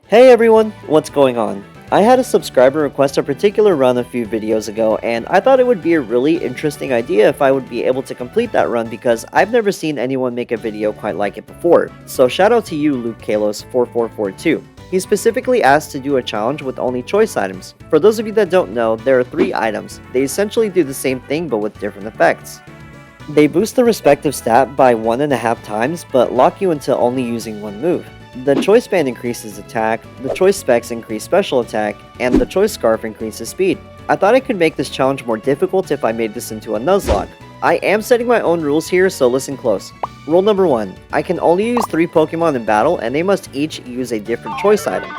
Hey everyone, what's going on? I had a subscriber request a particular run a few videos ago, and I thought it would be a really interesting idea if I would be able to complete that run because I've never seen anyone make a video quite like it before. So shout out to you, Luke Kalos 4442. He specifically asked to do a challenge with only choice items. For those of you that don't know, there are 3 items. They essentially do the same thing but with different effects. They boost the respective stat by 1.5 times, but lock you into only using one move. The Choice Band increases attack, the Choice Specs increase special attack, and the Choice Scarf increases speed. I thought I could make this challenge more difficult if I made this into a Nuzlocke. I am setting my own rules here, so listen close. Rule number 1. I can only use 3 Pokemon in battle, and they must each use a different choice item.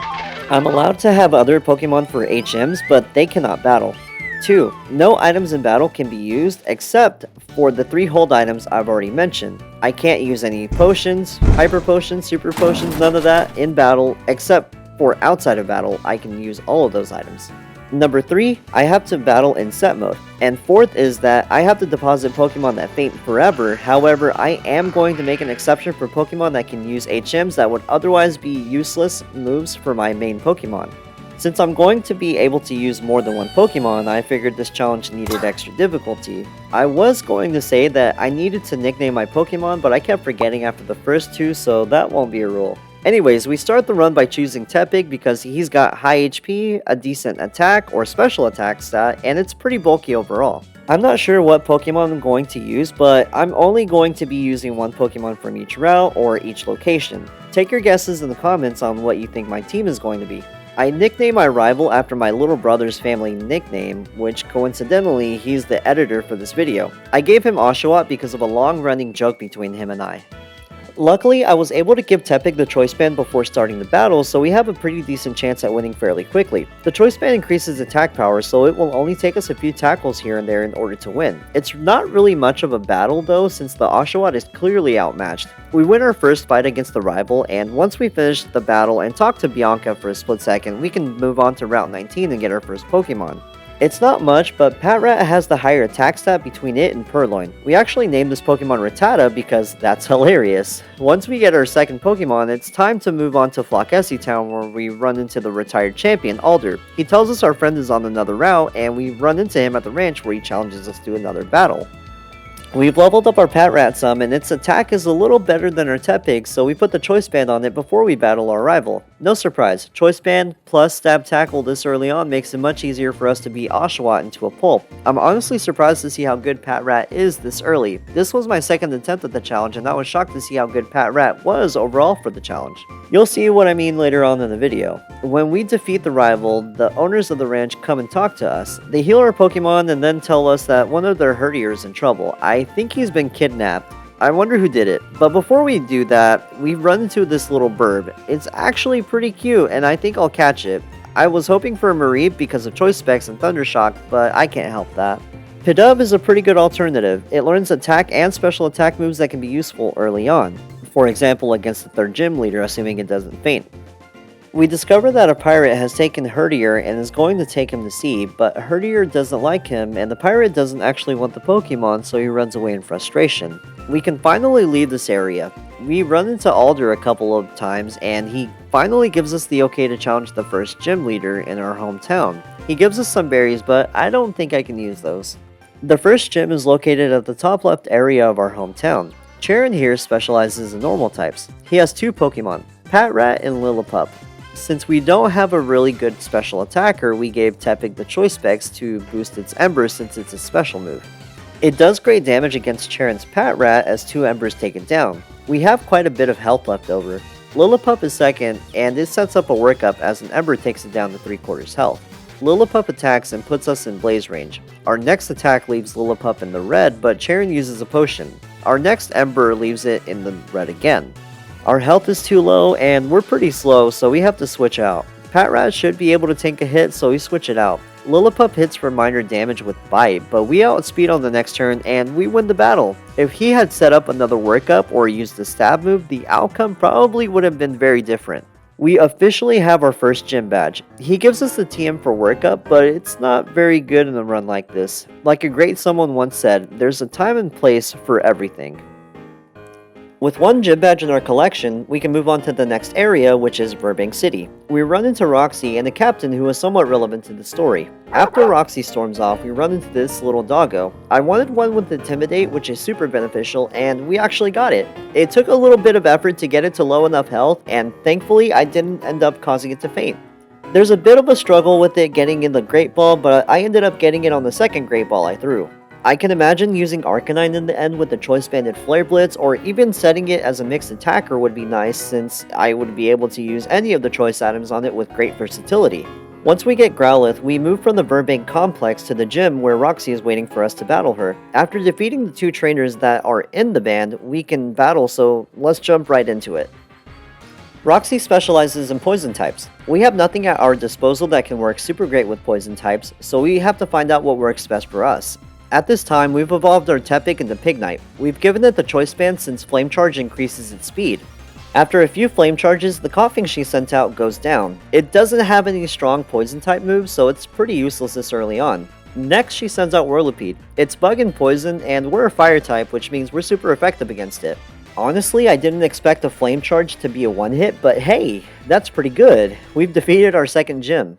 I'm allowed to have other Pokemon for HMs, but they cannot battle. 2. No items in battle can be used except for the 3 hold items I've already mentioned. I can't use any potions, hyper potions, super potions, none of that in battle except for outside of battle. I can use all of those items. Number 3, I have to battle in set mode. And 4th is that I have to deposit Pokemon that faint forever. However, I am going to make an exception for Pokemon that can use HMs that would otherwise be useless moves for my main Pokemon. Since I'm going to be able to use more than one Pokemon, I figured this challenge needed extra difficulty. I was going to say that I needed to nickname my Pokemon, but I kept forgetting after the first 2, so that won't be a rule. Anyways, we start the run by choosing Tepig because he's got high HP, a decent attack or special attack stat, and it's pretty bulky overall. I'm not sure what Pokemon I'm going to use, but I'm only going to be using one Pokemon from each route or each location. Take your guesses in the comments on what you think my team is going to be. I nicknamed my rival after my little brother's family nickname, which coincidentally, he's the editor for this video. I gave him Oshawott because of a long-running joke between him and I. Luckily, I was able to give Tepig the Choice Band before starting the battle, so we have a pretty decent chance at winning fairly quickly. The Choice Band increases attack power, so it will only take us a few tackles here and there in order to win. It's not really much of a battle though, since the Oshawott is clearly outmatched. We win our first fight against the rival, and once we finish the battle and talk to Bianca for a split second, we can move on to Route 19 and get our first Pokemon. It's not much, but Patrat has the higher attack stat between it and Purloin. We actually named this Pokemon Rattata because that's hilarious. Once we get our second Pokemon, it's time to move on to Flocesi Town where we run into the retired champion, Alder. He tells us our friend is on another route, and we run into him at the ranch where he challenges us to another battle. We've leveled up our Patrat some, and its attack is a little better than our Tepig, so we put the Choice Band on it before we battle our rival. No surprise, Choice Band plus Stab Tackle this early on makes it much easier for us to beat Oshawott into a pulp. I'm honestly surprised to see how good Patrat is this early. This was my second attempt at the challenge, and I was shocked to see how good Patrat was overall for the challenge. You'll see what I mean later on in the video. When we defeat the rival, the owners of the ranch come and talk to us. They heal our Pokemon and then tell us that one of their herdiers is in trouble. I think he's been kidnapped. I wonder who did it. But before we do that, we run into this little burb. It's actually pretty cute, and I think I'll catch it. I was hoping for a Mareep because of Choice Specs and Thundershock, but I can't help that. Pidove is a pretty good alternative. It learns attack and special attack moves that can be useful early on. For example, against the 3rd gym leader, assuming it doesn't faint. We discover that a pirate has taken Herdier and is going to take him to sea, but Herdier doesn't like him, and the pirate doesn't actually want the Pokemon, so he runs away in frustration. We can finally leave this area. We run into Alder a couple of times, and he finally gives us the okay to challenge the 1st gym leader in our hometown. He gives us some berries, but I don't think I can use those. The 1st gym is located at the top left area of our hometown. Cheren here specializes in normal types. He has 2 Pokemon, Patrat and Lillipup. Since we don't have a really good special attacker, we gave Tepig the Choice Specs to boost its Ember since it's a special move. It does great damage against Cheren's Patrat as 2 Embers take it down. We have quite a bit of health left over. Lillipup is second, and it sets up a workup as an Ember takes it down to 3/4 health. Lillipup attacks and puts us in blaze range. Our next attack leaves Lillipup in the red, but Cheren uses a potion. Our next Ember leaves it in the red again. Our health is too low, and we're pretty slow, so we have to switch out. Patrat should be able to tank a hit, so we switch it out. Lillipup hits for minor damage with Bite, but we outspeed on the next turn, and we win the battle. If he had set up another workup or used the stab move, the outcome probably would have been very different. We officially have our first gym badge. He gives us the TM for workup, but it's not very good in a run like this. Like a great someone once said, there's a time and place for everything. With one gym badge in our collection, we can move on to the next area, which is Burbank City. We run into Roxy and the captain, who is somewhat relevant to the story. After Roxy storms off, we run into this little doggo. I wanted one with Intimidate, which is super beneficial, and we actually got it. It took a little bit of effort to get it to low enough health, and thankfully I didn't end up causing it to faint. There's a bit of a struggle with it getting in the Great Ball, but I ended up getting it on the second Great Ball I threw. I can imagine using Arcanine in the end with the Choice Banded Flare Blitz, or even setting it as a mixed attacker would be nice, since I would be able to use any of the choice items on it with great versatility. Once we get Growlithe, we move from the Burbank complex to the gym where Roxy is waiting for us to battle her. After defeating the two trainers that are in the band, we can battle, so let's jump right into it. Roxy specializes in poison types. We have nothing at our disposal that can work super great with poison types, so we have to find out what works best for us. At this time, we've evolved our Tepig into Pignite. We've given it the Choice Band since Flame Charge increases its speed. After a few Flame Charges, the coughing she sent out goes down. It doesn't have any strong poison type moves, so it's pretty useless this early on. Next, she sends out Whirlipede. It's bug and poison, and we're a fire type, which means we're super effective against it. Honestly, I didn't expect a Flame Charge to be a one-hit, but hey, that's pretty good. We've defeated our second gym.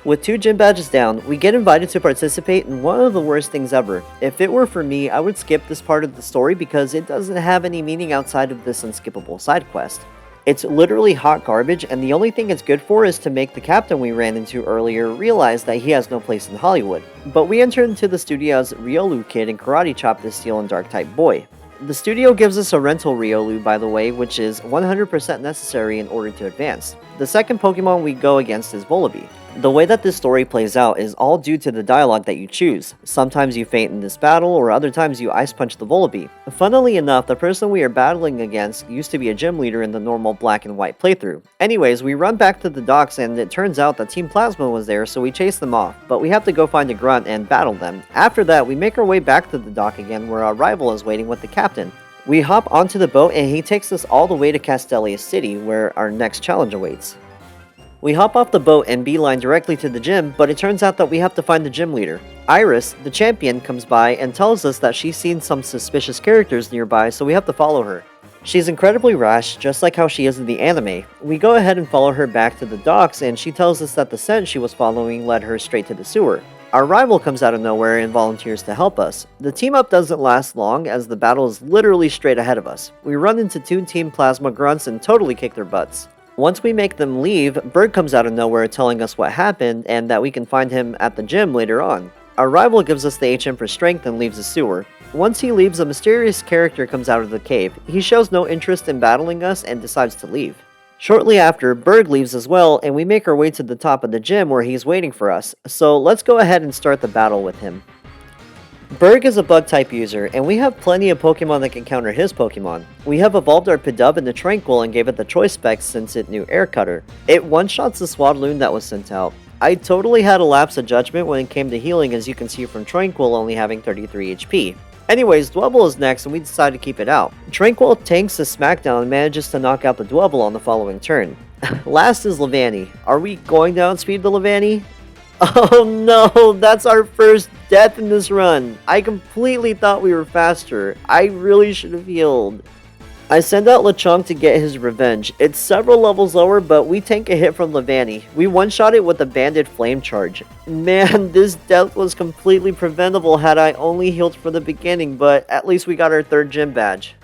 With 2 gym badges down, we get invited to participate in one of the worst things ever. If it were for me, I would skip this part of the story because it doesn't have any meaning outside of this unskippable side quest. It's literally hot garbage, and the only thing it's good for is to make the captain we ran into earlier realize that he has no place in Hollywood. But we enter into the studio as Riolu Kid and Karate Chop the Steel and Dark type boy. The studio gives us a rental Riolu, by the way, which is 100% necessary in order to advance. The second Pokemon we go against is Volibee. The way that this story plays out is all due to the dialogue that you choose. Sometimes you faint in this battle, or other times you Ice Punch the Volibee. Funnily enough, the person we are battling against used to be a gym leader in the normal black and white playthrough. Anyways, we run back to the docks and it turns out that Team Plasma was there, so we chase them off, but we have to go find a grunt and battle them. After that, we make our way back to the dock again where our rival is waiting with the captain. We hop onto the boat and he takes us all the way to Castelia City, where our next challenge awaits. We hop off the boat and beeline directly to the gym, but it turns out that we have to find the gym leader. Iris, the champion, comes by and tells us that she's seen some suspicious characters nearby, so we have to follow her. She's incredibly rash, just like how she is in the anime. We go ahead and follow her back to the docks, and she tells us that the scent she was following led her straight to the sewer. Our rival comes out of nowhere and volunteers to help us. The team up doesn't last long, as the battle is literally straight ahead of us. We run into 2 Team Plasma grunts and totally kick their butts. Once we make them leave, Bird comes out of nowhere telling us what happened and that we can find him at the gym later on. Our rival gives us the HM for strength and leaves the sewer. Once he leaves, a mysterious character comes out of the cave. He shows no interest in battling us and decides to leave. Shortly after, Berg leaves as well, and we make our way to the top of the gym where he's waiting for us, so let's go ahead and start the battle with him. Berg is a bug-type user, and we have plenty of Pokemon that can counter his Pokemon. We have evolved our Pidove into Tranquil and gave it the choice specs since it knew Air Cutter. It one-shots the Swadloon that was sent out. I totally had a lapse of judgment when it came to healing, as you can see from Tranquil only having 33 HP. Anyways, Dwebble is next and we decide to keep it out. Tranquil tanks the Smackdown and manages to knock out the Dwebble on the following turn. Last is Levani. Are we going to outspeed the Levani? Oh no, that's our first death in this run. I completely thought we were faster. I really should have healed. I send out Lechonk to get his revenge. It's several levels lower, but we tank a hit from Levani. We one-shot it with a banded flame charge. Man, this death was completely preventable had I only healed from the beginning, but at least we got our 3rd gym badge.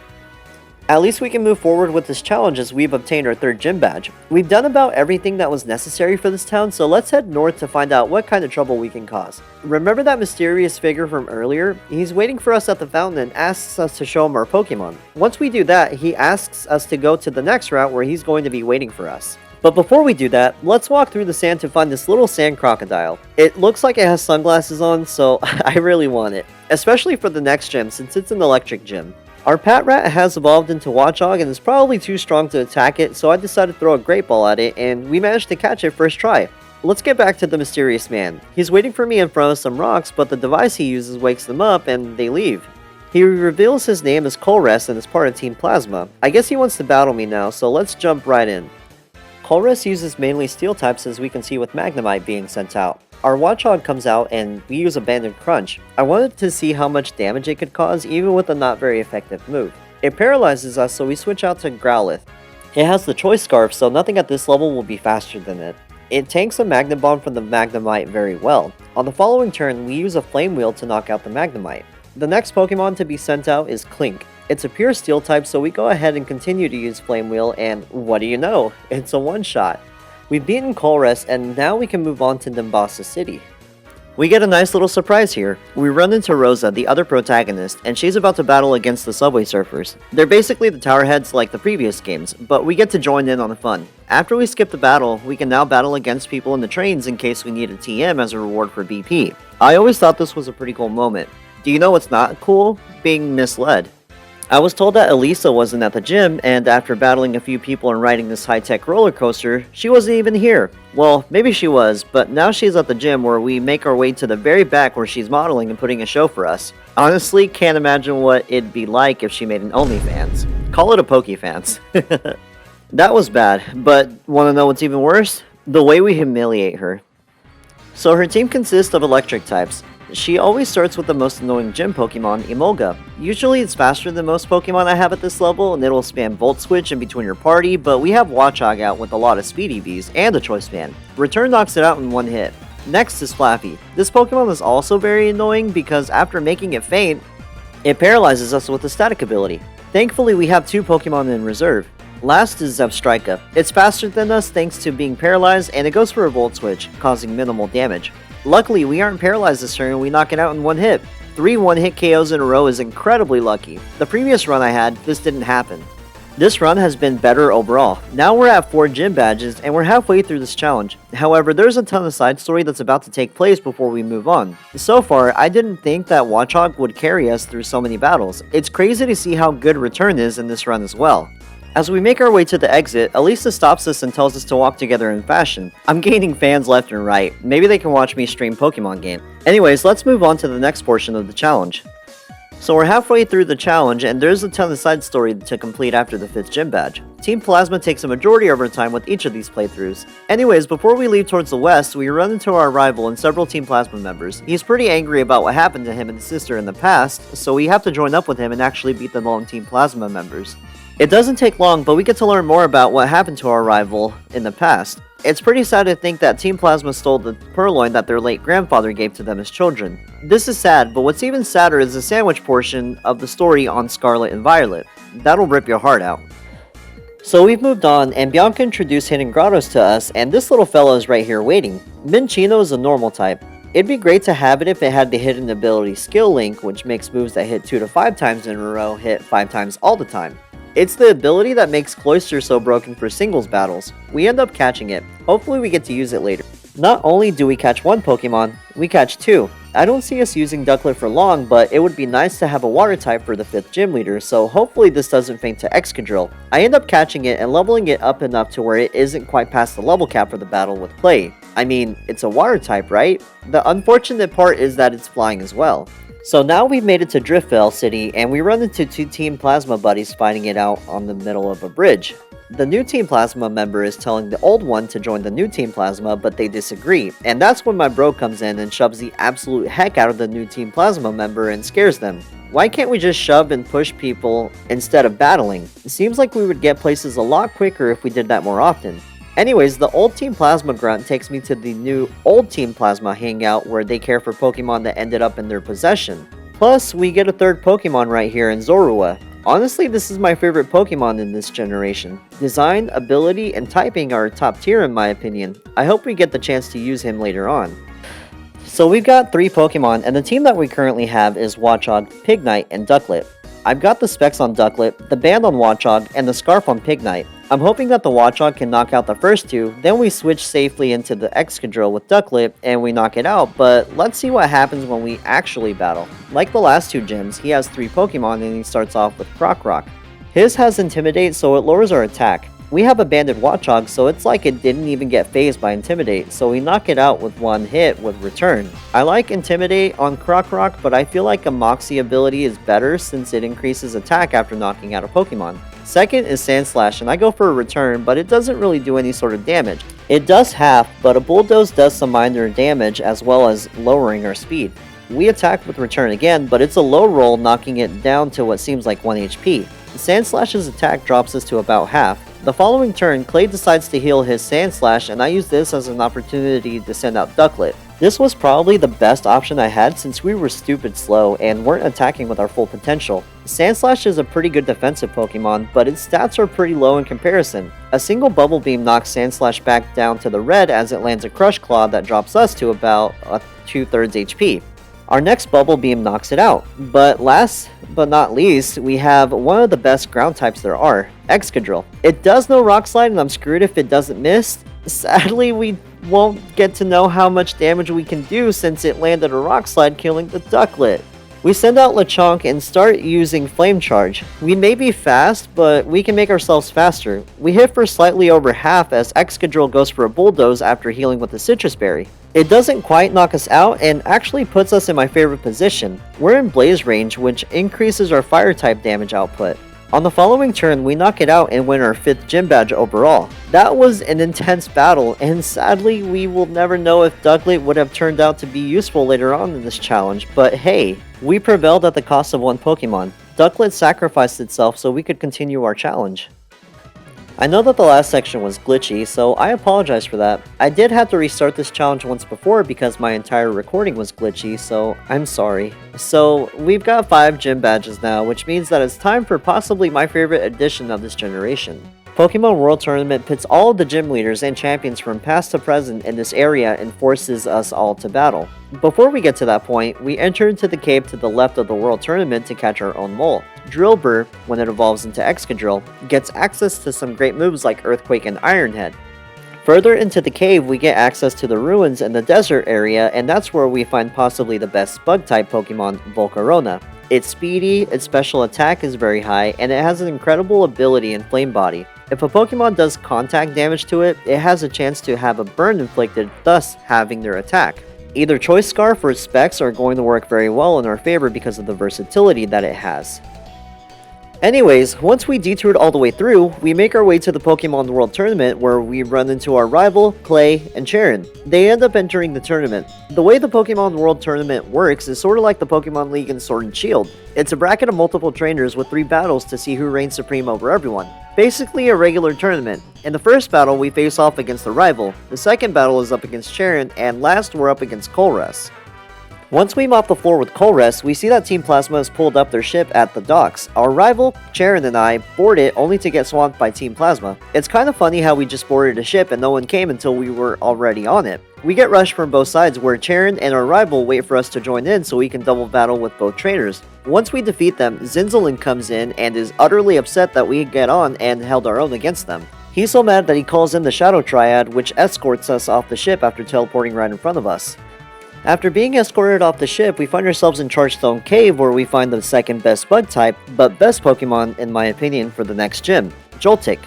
At least we can move forward with this challenge as we've obtained our 3rd gym badge. We've done about everything that was necessary for this town, so let's head north to find out what kind of trouble we can cause. Remember that mysterious figure from earlier? He's waiting for us at the fountain and asks us to show him our Pokemon. Once we do that, he asks us to go to the next route where he's going to be waiting for us. But before we do that, let's walk through the sand to find this little sand crocodile. It looks like it has sunglasses on, so I really want it. Especially for the next gym, since it's an electric gym. Our Patrat has evolved into Watchog and is probably too strong to attack it, so I decided to throw a Great Ball at it, and we managed to catch it first try. Let's get back to the mysterious man. He's waiting for me in front of some rocks, but the device he uses wakes them up and they leave. He reveals his name as Colress and is part of Team Plasma. I guess he wants to battle me now, so let's jump right in. Colress uses mainly steel types, as we can see with Magnemite being sent out. Our Watchog comes out and we use Abandoned Crunch. I wanted to see how much damage it could cause even with a not very effective move. It paralyzes us, so we switch out to Growlithe. It has the Choice Scarf, so nothing at this level will be faster than it. It tanks a Magnum Bomb from the Magnemite very well. On the following turn, we use a Flame Wheel to knock out the Magnemite. The next Pokemon to be sent out is Clink. It's a pure Steel type, so we go ahead and continue to use Flame Wheel, and what do you know? It's a one-shot. We've beaten Colress, and now we can move on to Nimbasa City. We get a nice little surprise here. We run into Rosa, the other protagonist, and she's about to battle against the Subway Surfers. They're basically the Tower Heads like the previous games, but we get to join in on the fun. After we skip the battle, we can now battle against people in the trains in case we need a TM as a reward for BP. I always thought this was a pretty cool moment. Do you know what's not cool? Being misled. I was told that Elisa wasn't at the gym, and after battling a few people and riding this high-tech roller coaster, she wasn't even here. Well, maybe she was, but now she's at the gym where we make our way to the very back where she's modeling and putting a show for us. Honestly, can't imagine what it'd be like if she made an OnlyFans. Call it a PokeFans. That was bad, but wanna know what's even worse? The way we humiliate her. So her team consists of electric types. She always starts with the most annoying gym Pokemon, Emolga. Usually it's faster than most Pokemon I have at this level, and it'll spam Volt Switch in between your party, but we have Watchog out with a lot of speed EVs and a Choice Band. Return knocks it out in one hit. Next is Flappy. This Pokemon is also very annoying because after making it faint, it paralyzes us with a static ability. Thankfully we have 2 Pokemon in reserve. Last is Zebstrika. It's faster than us thanks to being paralyzed, and it goes for a Volt Switch, causing minimal damage. Luckily, we aren't paralyzed this turn and we knock it out in one hit. 3 one-hit KOs in a row is incredibly lucky. The previous run I had, this didn't happen. This run has been better overall. Now we're at 4 gym badges and we're halfway through this challenge. However, there's a ton of side story that's about to take place before we move on. So far, I didn't think that Watchog would carry us through so many battles. It's crazy to see how good Return is in this run as well. As we make our way to the exit, Elisa stops us and tells us to walk together in fashion. I'm gaining fans left and right. Maybe they can watch me stream Pokemon game. Anyways, let's move on to the next portion of the challenge. So we're halfway through the challenge, and there's a ton of side story to complete after the 5th gym badge. Team Plasma takes a majority of our time with each of these playthroughs. Anyways, before we leave towards the west, we run into our rival and several Team Plasma members. He's pretty angry about what happened to him and his sister in the past, so we have to join up with him and actually beat the lone Team Plasma members. It doesn't take long, but we get to learn more about what happened to our rival in the past. It's pretty sad to think that Team Plasma stole the Purloin that their late grandfather gave to them as children. This is sad, but what's even sadder is the sandwich portion of the story on Scarlet and Violet. That'll rip your heart out. So we've moved on, and Bianca introduced Hidden Grottos to us, and this little fella is right here waiting. Minccino is a normal type. It'd be great to have it if it had the hidden ability Skill Link, which makes moves that hit 2 to 5 times in a row hit 5 times all the time. It's the ability that makes Cloyster so broken for singles battles. We end up catching it. Hopefully we get to use it later. Not only do we catch 1 Pokemon, we catch 2. I don't see us using Ducklett for long, but it would be nice to have a water type for the 5th gym leader, so hopefully this doesn't faint to Excadrill. I end up catching it and leveling it up enough to where it isn't quite past the level cap for the battle with Clay. I mean, it's a water type, right? The unfortunate part is that it's flying as well. So now we've made it to Driftvale City, and we run into 2 Team Plasma buddies fighting it out on the middle of a bridge. The new Team Plasma member is telling the old one to join the new Team Plasma, but they disagree, and that's when my bro comes in and shoves the absolute heck out of the new Team Plasma member and scares them. Why can't we just shove and push people instead of battling? It seems like we would get places a lot quicker if we did that more often. Anyways, the old Team Plasma grunt takes me to the new old Team Plasma hangout where they care for Pokemon that ended up in their possession. Plus, we get a 3rd Pokemon right here in Zorua. Honestly, this is my favorite Pokemon in this generation. Design, ability, and typing are top tier in my opinion. I hope we get the chance to use him later on. So we've got 3 Pokemon, and the team that we currently have is Watchog, Pignite, and Ducklett. I've got the specs on Ducklett, the band on Watchog, and the scarf on Pignite. I'm hoping that the Watchog can knock out the first 2, then we switch safely into the Excadrill with Ducklett and we knock it out, but let's see what happens when we actually battle. Like the last 2 gyms, he has 3 Pokemon and he starts off with Krokorok. His has Intimidate, so it lowers our attack. We have a banded Watchog, so it's like it didn't even get phased by Intimidate, so we knock it out with 1 hit with Return. I like Intimidate on Krokorok, but I feel like a Moxie ability is better since it increases attack after knocking out a Pokemon. Second is Sandslash, and I go for a Return, but it doesn't really do any sort of damage. It does half, but a Bulldoze does some minor damage as well as lowering our speed. We attack with Return again, but it's a low roll, knocking it down to what seems like 1 HP. Sandslash's attack drops us to about half. The following turn, Clay decides to heal his Sandslash, and I use this as an opportunity to send out Ducklett. This was probably the best option I had since we were stupid slow and weren't attacking with our full potential. Sandslash is a pretty good defensive Pokemon, but its stats are pretty low in comparison. A single Bubble Beam knocks Sandslash back down to the red as it lands a Crush Claw that drops us to about 2/3 HP. Our next Bubble Beam knocks it out, but last but not least, we have one of the best ground types there are, Excadrill. It does no Rock Slide and I'm screwed if it doesn't miss. Sadly, we won't get to know how much damage we can do since it landed a Rock Slide killing the Ducklett. We send out Lechonk and start using Flame Charge. We may be fast, but we can make ourselves faster. We hit for slightly over half as Excadrill goes for a Bulldoze after healing with the Citrus Berry. It doesn't quite knock us out and actually puts us in my favorite position. We're in Blaze range, which increases our Fire type damage output. On the following turn, we knock it out and win our 5th gym badge overall. That was an intense battle, and sadly, we will never know if Ducklett would have turned out to be useful later on in this challenge, but hey, we prevailed at the cost of one Pokemon. Ducklett sacrificed itself so we could continue our challenge. I know that the last section was glitchy, so I apologize for that. I did have to restart this challenge once before because my entire recording was glitchy, so I'm sorry. So, we've got 5 gym badges now, which means that it's time for possibly my favorite edition of this generation. Pokemon World Tournament pits all of the gym leaders and champions from past to present in this area and forces us all to battle. Before we get to that point, we enter into the cave to the left of the World Tournament to catch our own mole. Drillbur, when it evolves into Excadrill, gets access to some great moves like Earthquake and Iron Head. Further into the cave, we get access to the ruins in the desert area, and that's where we find possibly the best Bug-type Pokemon, Volcarona. It's speedy, its special attack is very high, and it has an incredible ability in Flame Body. If a Pokemon does contact damage to it, it has a chance to have a burn inflicted, thus halving their attack. Either Choice Scarf or Specs are going to work very well in our favor because of the versatility that it has. Anyways, once we detoured all the way through, we make our way to the Pokemon World Tournament where we run into our rival, Clay, and Cheren. They end up entering the tournament. The way the Pokemon World Tournament works is sort of like the Pokemon League in Sword and Shield. It's a bracket of multiple trainers with 3 battles to see who reigns supreme over everyone. Basically a regular tournament. In the first battle, we face off against the rival, the second battle is up against Cheren, and last we're up against Colress. Once we mop the floor with Colress, we see that Team Plasma has pulled up their ship at the docks. Our rival, Cheren, and I board it only to get swamped by Team Plasma. It's kind of funny how we just boarded a ship and no one came until we were already on it. We get rushed from both sides where Cheren and our rival wait for us to join in so we can double battle with both trainers. Once we defeat them, Zinzolin comes in and is utterly upset that we get on and held our own against them. He's so mad that he calls in the Shadow Triad, which escorts us off the ship after teleporting right in front of us. After being escorted off the ship, we find ourselves in Chargestone Cave where we find the second best bug type, but best Pokemon in my opinion for the next gym, Joltik.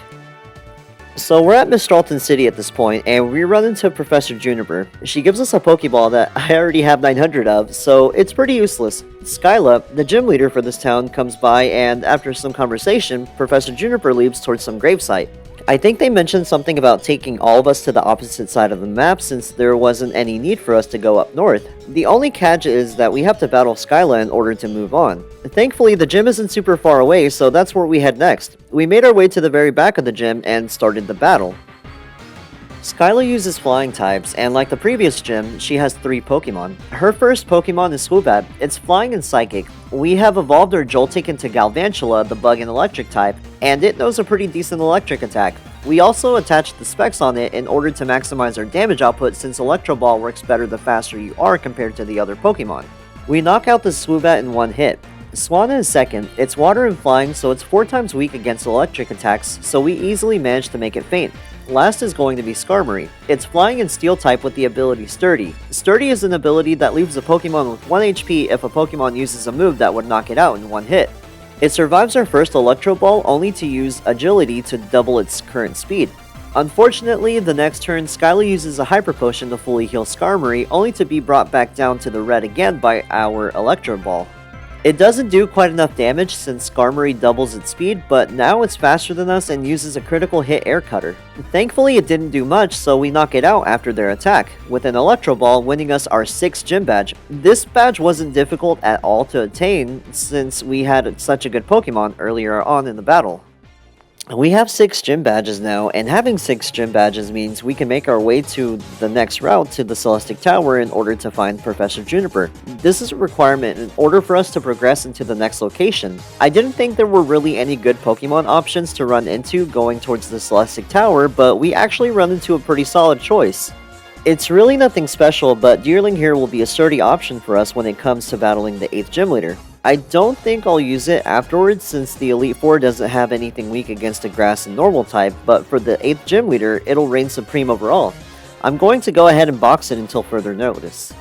So we're at Mistralton City at this point, and we run into Professor Juniper. She gives us a Pokeball that I already have 900 of, so it's pretty useless. Skyla, the gym leader for this town, comes by, and after some conversation, Professor Juniper leads towards some gravesite. I think they mentioned something about taking all of us to the opposite side of the map since there wasn't any need for us to go up north. The only catch is that we have to battle Skyla in order to move on. Thankfully, the gym isn't super far away, so that's where we head next. We made our way to the very back of the gym and started the battle. Skyla uses flying types, and like the previous gym, she has 3 Pokemon. Her first Pokemon is Swoobat. It's flying and psychic. We have evolved our Joltik into Galvantula, the bug and electric type, and it knows a pretty decent electric attack. We also attached the specs on it in order to maximize our damage output since Electro Ball works better the faster you are compared to the other Pokemon. We knock out the Swoobat in one hit. Swanna is second. It's water and flying, so it's 4 times weak against electric attacks, so we easily managed to make it faint. Last is going to be Skarmory. It's flying and steel type with the ability Sturdy. Sturdy is an ability that leaves a Pokemon with 1 HP if a Pokemon uses a move that would knock it out in one hit. It survives our first Electro Ball only to use Agility to double its current speed. Unfortunately, the next turn, Skyla uses a Hyper Potion to fully heal Skarmory only to be brought back down to the red again by our Electro Ball. It doesn't do quite enough damage since Skarmory doubles its speed, but now it's faster than us and uses a critical hit air cutter. Thankfully it didn't do much, so we knock it out after their attack, with an Electro Ball winning us our 6th gym badge. This badge wasn't difficult at all to attain since we had such a good Pokemon earlier on in the battle. We have 6 gym badges now, and having 6 gym badges means we can make our way to the next route to the Celestic Tower in order to find Professor Juniper. This is a requirement in order for us to progress into the next location. I didn't think there were really any good Pokemon options to run into going towards the Celestic Tower, but we actually run into a pretty solid choice. It's really nothing special, but Deerling here will be a sturdy option for us when it comes to battling the 8th gym leader. I don't think I'll use it afterwards since the Elite Four doesn't have anything weak against a grass and normal type, but for the 8th gym leader, it'll reign supreme overall. I'm going to go ahead and box it until further notice.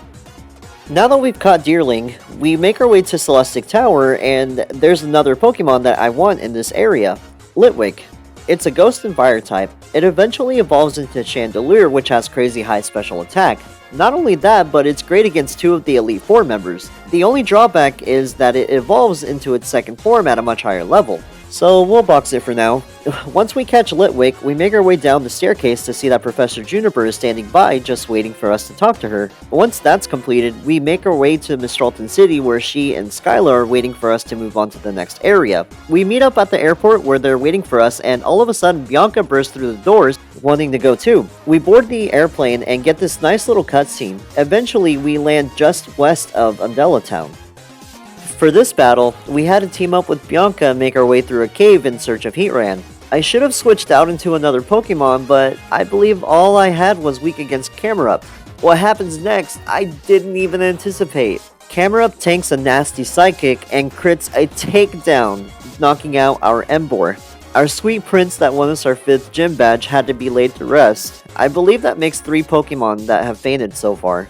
Now that we've caught Deerling, we make our way to Celestic Tower, and there's another Pokemon that I want in this area, Litwick. It's a Ghost and Fire type. It eventually evolves into Chandelure, which has crazy high special attack. Not only that, but it's great against 2 of the Elite Four members. The only drawback is that it evolves into its second form at a much higher level. So we'll box it for now. Once we catch Litwick, we make our way down the staircase to see that Professor Juniper is standing by just waiting for us to talk to her. Once that's completed, we make our way to Mistralton City where she and Skyla are waiting for us to move on to the next area. We meet up at the airport where they're waiting for us, and all of a sudden Bianca bursts through the doors wanting to go too. We board the airplane and get this nice little cutscene. Eventually we land just west of Undella Town. For this battle, we had to team up with Bianca and make our way through a cave in search of Heatran. I should have switched out into another Pokemon, but I believe all I had was weak against Camerupt. What happens next, I didn't even anticipate. Camerupt tanks a nasty Psychic and crits a takedown, knocking out our Emboar. Our sweet prince that won us our 5th gym badge had to be laid to rest. I believe that makes 3 Pokemon that have fainted so far.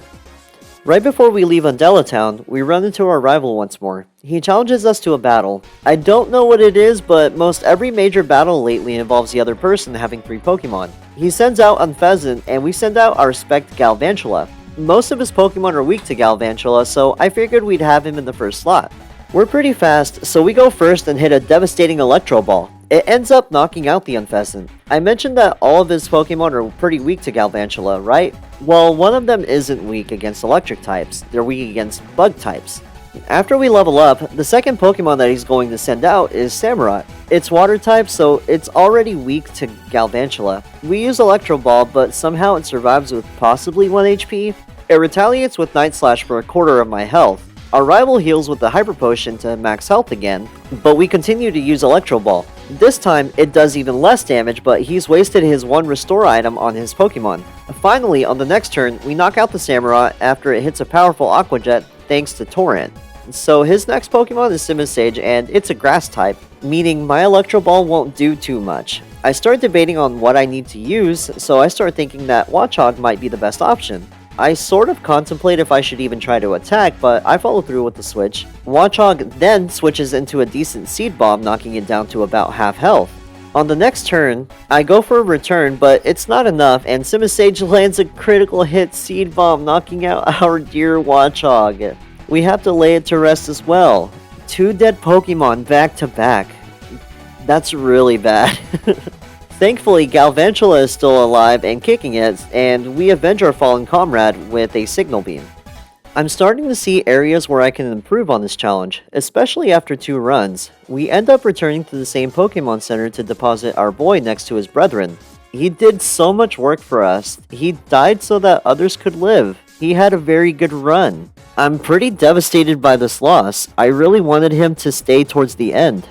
Right before we leave Undella Town, we run into our rival once more. He challenges us to a battle. I don't know what it is, but most every major battle lately involves the other person having 3 Pokemon. He sends out Unfezant, and we send out our Spect Galvantula. Most of his Pokemon are weak to Galvantula, so I figured we'd have him in the first slot. We're pretty fast, so we go first and hit a devastating Electro Ball. It ends up knocking out the Unfezant. I mentioned that all of his Pokemon are pretty weak to Galvantula, right? Well, one of them isn't weak against electric types, they're weak against bug types. After we level up, the second Pokemon that he's going to send out is Samurott. It's water type, so it's already weak to Galvantula. We use Electro Ball, but somehow it survives with possibly 1 HP. It retaliates with Night Slash for a quarter of my health. Our rival heals with the Hyper Potion to max health again, but we continue to use Electro Ball. This time, it does even less damage, but he's wasted his 1 restore item on his Pokemon. Finally, on the next turn, we knock out the Samurott after it hits a powerful Aqua Jet thanks to Torrent. So his next Pokemon is Simisage, and it's a grass type, meaning my Electro Ball won't do too much. I start debating on what I need to use, so I start thinking that Watchog might be the best option. I sort of contemplate if I should even try to attack, but I follow through with the switch. Watchog then switches into a decent Seed Bomb, knocking it down to about half health. On the next turn, I go for a return, but it's not enough, and Simisage lands a critical hit Seed Bomb, knocking out our dear Watchog. We have to lay it to rest as well. 2 dead Pokemon back to back. That's really bad. Thankfully, Galvantula is still alive and kicking it, and we avenge our fallen comrade with a Signal Beam. I'm starting to see areas where I can improve on this challenge, especially after 2 runs. We end up returning to the same Pokemon Center to deposit our boy next to his brethren. He did so much work for us. He died so that others could live. He had a very good run. I'm pretty devastated by this loss. I really wanted him to stay towards the end.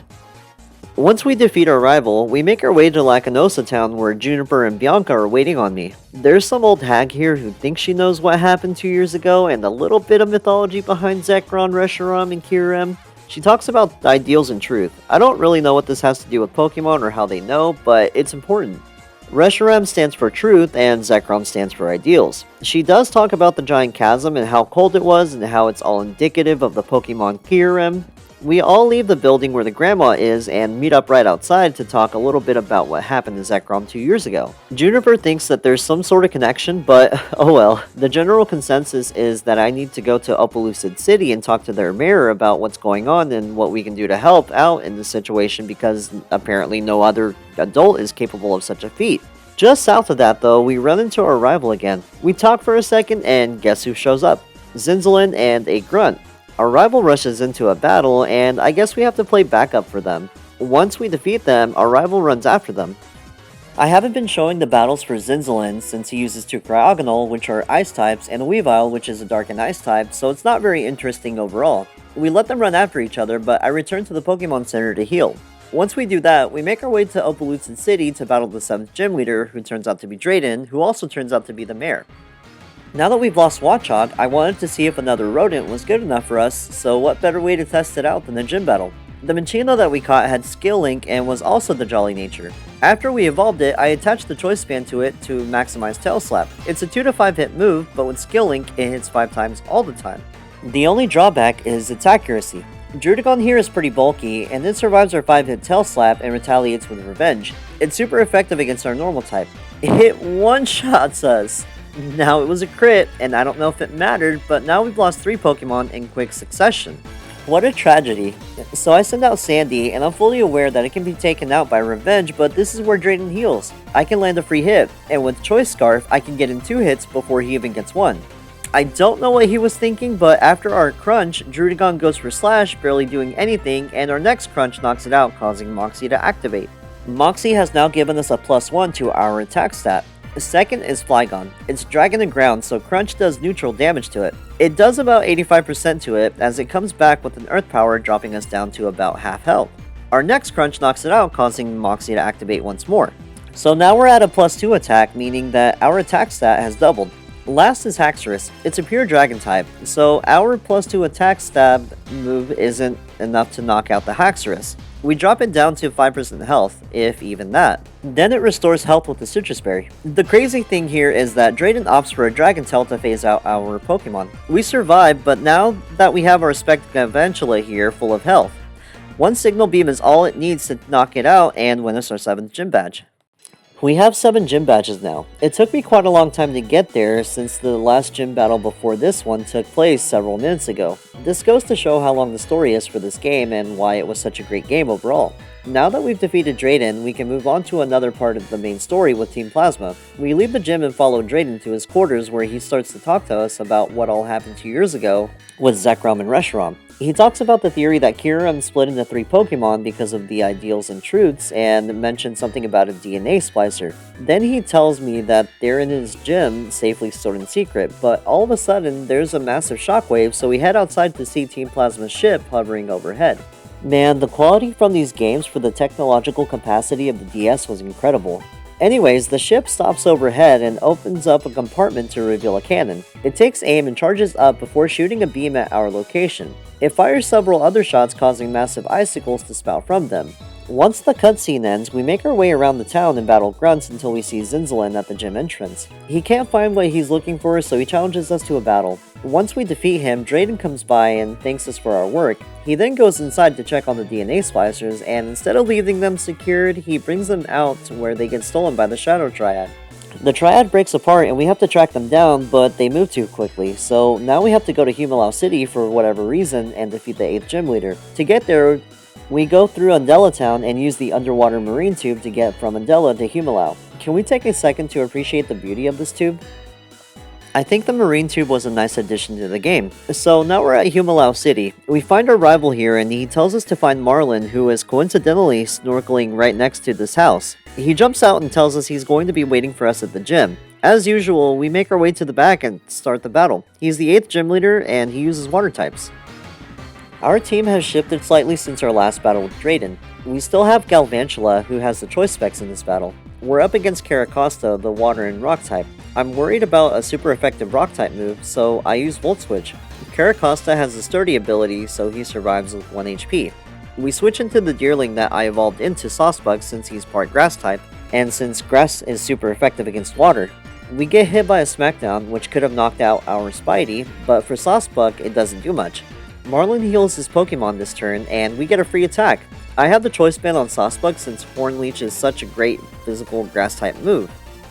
Once we defeat our rival, we make our way to Lacanosa Town where Juniper and Bianca are waiting on me. There's some old hag here who thinks she knows what happened 2 years ago and a little bit of mythology behind Zekrom, Reshiram, and Kyurem. She talks about ideals and truth. I don't really know what this has to do with Pokemon or how they know, but it's important. Reshiram stands for truth and Zekrom stands for ideals. She does talk about the giant chasm and how cold it was and how it's all indicative of the Pokemon Kyurem. We all leave the building where the grandma is and meet up right outside to talk a little bit about what happened to Zekrom 2 years ago. Juniper thinks that there's some sort of connection, but oh well. The general consensus is that I need to go to Opelucid City and talk to their mayor about what's going on and what we can do to help out in this situation, because apparently no other adult is capable of such a feat. Just south of that though, we run into our rival again. We talk for a second and guess who shows up? Zinzalin and a grunt. Our rival rushes into a battle, and I guess we have to play backup for them. Once we defeat them, our rival runs after them. I haven't been showing the battles for Zinzalin since he uses two Cryogonal, which are ice types, and a Weavile, which is a dark and ice type, so it's not very interesting overall. We let them run after each other, but I return to the Pokemon Center to heal. Once we do that, we make our way to Opelucid City to battle the 7th gym leader, who turns out to be Drayden, who also turns out to be the mayor. Now that we've lost Watchog, I wanted to see if another rodent was good enough for us, so what better way to test it out than a gym battle? The Minccino that we caught had Skill Link and was also the Jolly Nature. After we evolved it, I attached the Choice Band to it to maximize Tail Slap. It's a 2 to 5 hit move, but with Skill Link, it hits 5 times all the time. The only drawback is its accuracy. Druddigon here is pretty bulky, and it survives our 5-hit Tail Slap and retaliates with Revenge. It's super effective against our normal type. It one-shots us! Now it was a crit, and I don't know if it mattered, but now we've lost 3 Pokemon in quick succession. What a tragedy. So I send out Sandy, and I'm fully aware that it can be taken out by Revenge, but this is where Drayden heals. I can land a free hit, and with Choice Scarf, I can get in 2 hits before he even gets 1. I don't know what he was thinking, but after our crunch, Druddigon goes for Slash, barely doing anything, and our next crunch knocks it out, causing Moxie to activate. Moxie has now given us a +1 to our attack stat. Second is Flygon. It's Dragon and Ground, so Crunch does neutral damage to it. It does about 85% to it, as it comes back with an Earth Power, dropping us down to about half health. Our next Crunch knocks it out, causing Moxie to activate once more. So now we're at a +2 attack, meaning that our attack stat has doubled. Last is Haxorus. It's a pure Dragon type, so our +2 attack stab move isn't enough to knock out the Haxorus. We drop it down to 5% health, if even that. Then it restores health with the Citrus Berry. The crazy thing here is that Drayden opts for a Dragon Tail to phase out our Pokemon. We survive, but now that we have our Spectaventula here full of health, one Signal Beam is all it needs to knock it out and win us our 7th gym badge. We have 7 gym badges now. It took me quite a long time to get there since the last gym battle before this one took place several minutes ago. This goes to show how long the story is for this game and why it was such a great game overall. Now that we've defeated Drayden, we can move on to another part of the main story with Team Plasma. We leave the gym and follow Drayden to his quarters, where he starts to talk to us about what all happened 2 years ago with Zekrom and Reshiram. He talks about the theory that Kyurem split into 3 Pokemon because of the ideals and truths, and mentions something about a DNA splicer. Then he tells me that they're in his gym, safely stored in secret, but all of a sudden there's a massive shockwave, so we head outside to see Team Plasma's ship hovering overhead. Man, the quality from these games for the technological capacity of the DS was incredible. Anyways, the ship stops overhead and opens up a compartment to reveal a cannon. It takes aim and charges up before shooting a beam at our location. It fires several other shots, causing massive icicles to spout from them. Once the cutscene ends, we make our way around the town and battle grunts until we see Zinzalin at the gym entrance. He can't find what he's looking for, so he challenges us to a battle. Once we defeat him, Drayden comes by and thanks us for our work. He then goes inside to check on the DNA splicers, and instead of leaving them secured, he brings them out to where they get stolen by the Shadow Triad. The Triad breaks apart and we have to track them down, but they move too quickly, so now we have to go to Humilau City for whatever reason and defeat the 8th gym leader. To get there, we go through Undella Town and use the underwater marine tube to get from Undella to Humilau. Can we take a second to appreciate the beauty of this tube? I think the marine tube was a nice addition to the game. So now we're at Humilau City. We find our rival here and he tells us to find Marlin, who is coincidentally snorkeling right next to this house. He jumps out and tells us he's going to be waiting for us at the gym. As usual, we make our way to the back and start the battle. He's the 8th gym leader and he uses water types. Our team has shifted slightly since our last battle with Drayden. We still have Galvantula, who has the choice specs in this battle. We're up against Caracosta, the water and rock type. I'm worried about a super effective rock type move, so I use Volt Switch. Caracosta has a sturdy ability, so he survives with 1 HP. We switch into the Deerling that I evolved into Saucebug since he's part grass type, and since grass is super effective against water. We get hit by a Smackdown, which could have knocked out our Spidey, but for Saucebug it doesn't do much. Marlin heals his Pokemon this turn, and we get a free attack. I have the Choice Band on Sawsbuck since Horn Leech is such a great physical Grass-type move.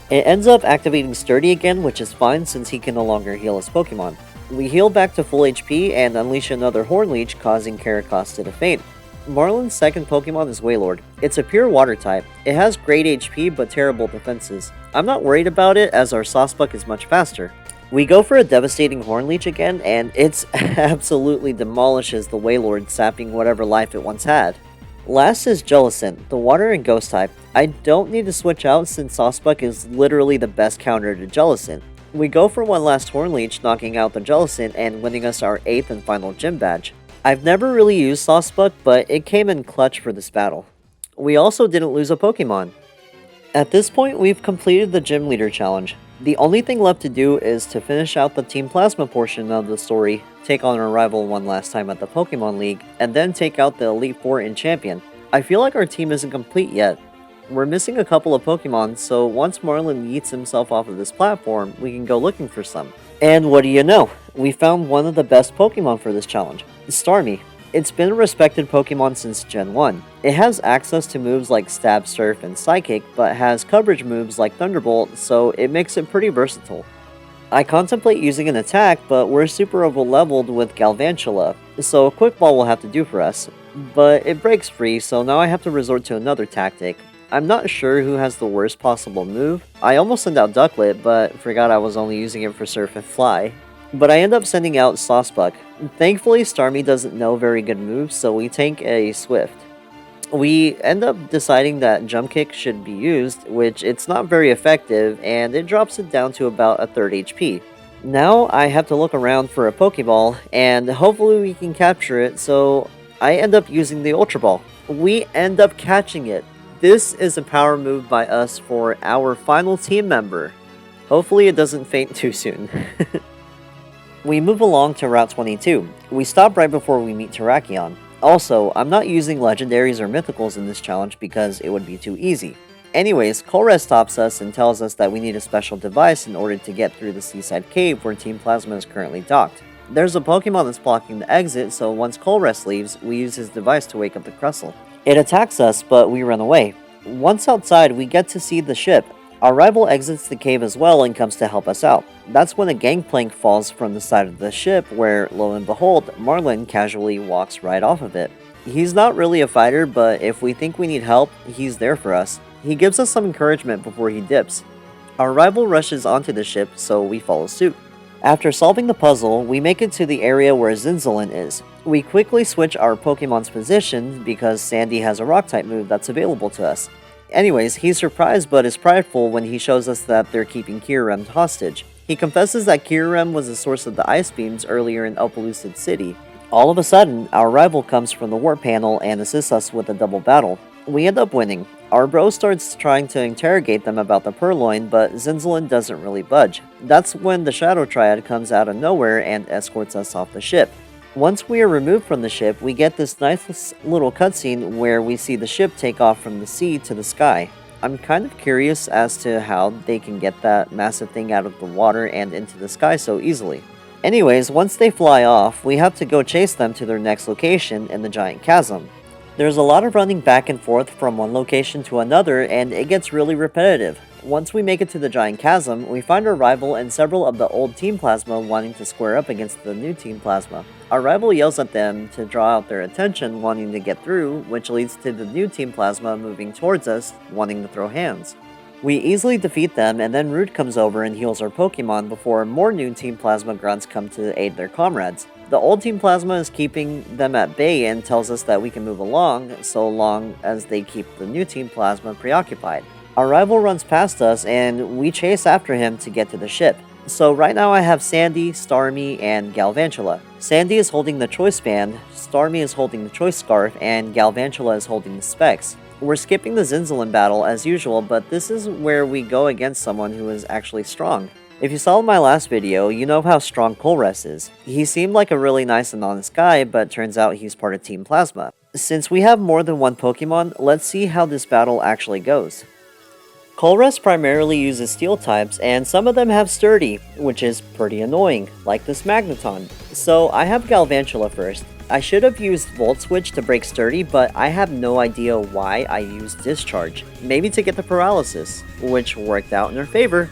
It ends up activating Sturdy again, which is fine since he can no longer heal his Pokemon. We heal back to full HP and unleash another Horn Leech, causing Carracosta to faint. Marlin's second Pokemon is Wailord. It's a pure water type. It has great HP but terrible defenses. I'm not worried about it as our Sawsbuck is much faster. We go for a devastating Horn Leech again, and it absolutely demolishes the Wailord, sapping whatever life it once had. Last is Jellicent, the water and ghost type. I don't need to switch out since Sawsbuck is literally the best counter to Jellicent. We go for one last Horn Leech, knocking out the Jellicent and winning us our 8th and final gym badge. I've never really used Sawsbuck, but it came in clutch for this battle. We also didn't lose a Pokemon. At this point, we've completed the Gym Leader Challenge. The only thing left to do is to finish out the Team Plasma portion of the story, take on our rival one last time at the Pokemon League, and then take out the Elite Four in Champion. I feel like our team isn't complete yet. We're missing a couple of Pokemon, so once Marlin yeets himself off of this platform, we can go looking for some. And what do you know? We found one of the best Pokemon for this challenge, Starmie. It's been a respected Pokemon since Gen 1. It has access to moves like Stab, Surf, and Psychic, but has coverage moves like Thunderbolt, so it makes it pretty versatile. I contemplate using an attack, but we're super over-leveled with Galvantula, so a Quick Ball will have to do for us. But it breaks free, so now I have to resort to another tactic. I'm not sure who has the worst possible move. I almost sent out Ducklet, but forgot I was only using it for Surf and Fly. But I end up sending out Sawsbuck. Thankfully, Starmie doesn't know very good moves, so we tank a Swift. We end up deciding that Jump Kick should be used, which it's not very effective, and it drops it down to about a third HP. Now I have to look around for a Pokeball, and hopefully we can capture it, so I end up using the Ultra Ball. We end up catching it. This is a power move by us for our final team member. Hopefully it doesn't faint too soon. We move along to Route 22. We stop right before we meet Terrakion. Also, I'm not using legendaries or mythicals in this challenge because it would be too easy. Anyways, Colress stops us and tells us that we need a special device in order to get through the seaside cave where Team Plasma is currently docked. There's a Pokemon that's blocking the exit, so once Colress leaves, we use his device to wake up the Crustle. It attacks us, but we run away. Once outside, we get to see the ship. Our rival exits the cave as well and comes to help us out. That's when a gangplank falls from the side of the ship where, lo and behold, Marlin casually walks right off of it. He's not really a fighter, but if we think we need help, he's there for us. He gives us some encouragement before he dips. Our rival rushes onto the ship, so we follow suit. After solving the puzzle, we make it to the area where Zinzolin is. We quickly switch our Pokemon's position because Sandy has a Rock-type move that's available to us. Anyways, he's surprised but is prideful when he shows us that they're keeping Kyurem hostage. He confesses that Kyurem was the source of the Ice Beams earlier in Opelucid City. All of a sudden, our rival comes from the warp panel and assists us with a double battle. We end up winning. Our bro starts trying to interrogate them about the Purloin, but Zinzolin doesn't really budge. That's when the Shadow Triad comes out of nowhere and escorts us off the ship. Once we are removed from the ship, we get this nice little cutscene where we see the ship take off from the sea to the sky. I'm kind of curious as to how they can get that massive thing out of the water and into the sky so easily. Anyways, once they fly off, we have to go chase them to their next location in the giant chasm. There's a lot of running back and forth from one location to another, and it gets really repetitive. Once we make it to the giant chasm, we find our rival and several of the old Team Plasma wanting to square up against the new Team Plasma. Our rival yells at them to draw out their attention, wanting to get through, which leads to the new Team Plasma moving towards us, wanting to throw hands. We easily defeat them, and then Root comes over and heals our Pokemon before more new Team Plasma grunts come to aid their comrades. The old Team Plasma is keeping them at bay and tells us that we can move along, so long as they keep the new Team Plasma preoccupied. Our rival runs past us, and we chase after him to get to the ship. So right now I have Sandy, Starmie, and Galvantula. Sandy is holding the Choice Band, Starmie is holding the Choice Scarf, and Galvantula is holding the Specs. We're skipping the Zinzolin battle as usual, but this is where we go against someone who is actually strong. If you saw my last video, you know how strong Colress is. He seemed like a really nice and honest guy, but turns out he's part of Team Plasma. Since we have more than one Pokemon, let's see how this battle actually goes. Colress primarily uses Steel types, and some of them have Sturdy, which is pretty annoying, like this Magneton. So I have Galvantula first. I should have used Volt Switch to break Sturdy, but I have no idea why I used Discharge. Maybe to get the paralysis, which worked out in her favor.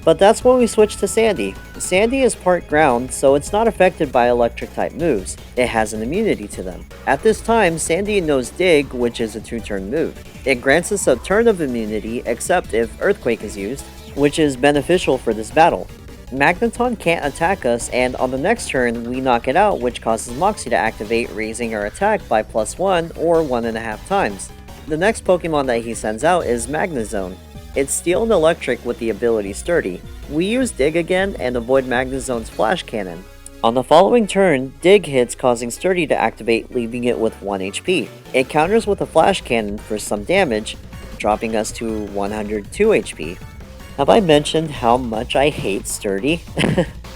But that's when we switch to Sandy. Sandy is part ground, so it's not affected by electric type moves. It has an immunity to them. At this time, Sandy knows Dig, which is a 2-turn move. It grants us a turn of immunity except if Earthquake is used, which is beneficial for this battle. Magneton can't attack us, and on the next turn, we knock it out, which causes Moxie to activate, raising our attack by +1 or 1.5 times. The next Pokemon that he sends out is Magnezone. It's Steel and Electric with the ability Sturdy. We use Dig again and avoid Magnezone's Flash Cannon. On the following turn, Dig hits, causing Sturdy to activate, leaving it with 1 HP. It counters with a Flash Cannon for some damage, dropping us to 102 HP. Have I mentioned how much I hate Sturdy?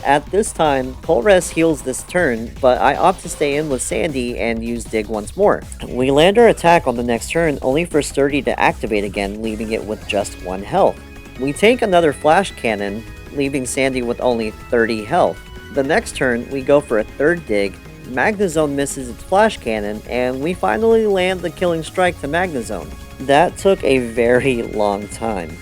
At this time, Colress heals this turn, but I opt to stay in with Sandy and use Dig once more. We land our attack on the next turn only for Sturdy to activate again, leaving it with just 1 health. We take another Flash Cannon, leaving Sandy with only 30 health. The next turn, we go for a third Dig, Magnezone misses its Flash Cannon, and we finally land the Killing Strike to Magnezone. That took a very long time.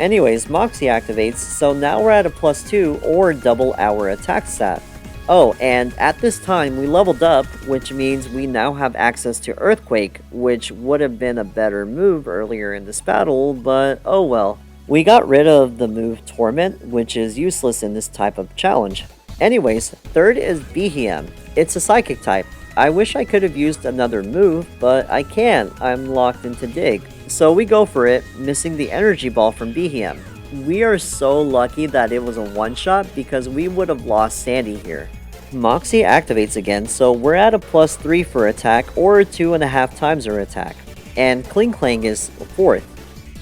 Anyways, Moxie activates, so now we're at a +2 or double our attack stat. Oh, and at this time we leveled up, which means we now have access to Earthquake, which would have been a better move earlier in this battle, but oh well. We got rid of the move Torment, which is useless in this type of challenge. Anyways, third is Behem. It's a Psychic type. I wish I could have used another move, but I can't. I'm locked into Dig. So we go for it, missing the Energy Ball from Behem. We are so lucky that it was a one-shot because we would have lost Sandy here. Moxie activates again, so we're at a +3 for attack or 2.5 times our attack. And Klinklang is 4th.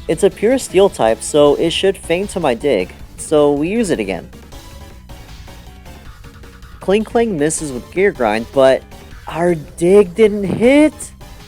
It's a pure Steel type, so it should feint to my Dig, so we use it again. Klinklang misses with Gear Grind, but our Dig didn't hit?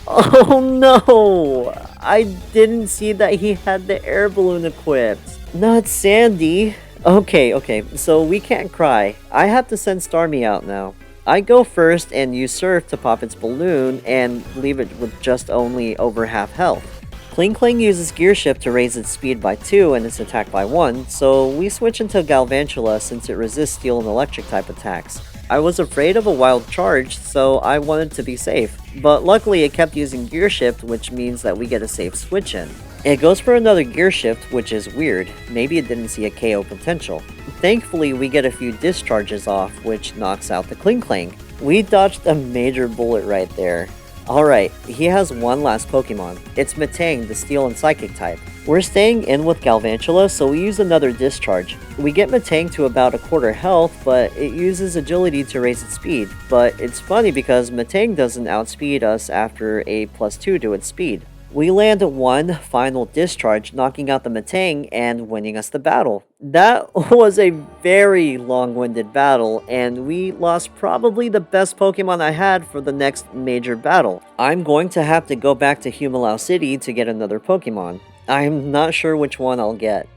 Oh no! I didn't see that he had the air balloon equipped. Not Sandy. Okay, so we can't cry. I have to send Starmie out now. I go first and use Surf to pop its balloon and leave it with just only over half health. Klinklang uses Gear Shift to raise its speed by 2 and its attack by 1, so we switch into Galvantula since it resists Steel and Electric type attacks. I was afraid of a Wild Charge, so I wanted to be safe, but luckily it kept using Gear Shift, which means that we get a safe switch in. It goes for another Gear Shift, which is weird. Maybe it didn't see a KO potential. Thankfully, we get a few discharges off, which knocks out the Klinklang. We dodged a major bullet right there. Alright, he has one last Pokemon. It's Metang, the Steel and Psychic type. We're staying in with Galvantula, so we use another Discharge. We get Metang to about a quarter health, but it uses Agility to raise its speed. But it's funny because Metang doesn't outspeed us after a +2 to its speed. We land one final Discharge, knocking out the Metang and winning us the battle. That was a very long-winded battle, and we lost probably the best Pokemon I had for the next major battle. I'm going to have to go back to Humalao City to get another Pokemon. I'm not sure which one I'll get.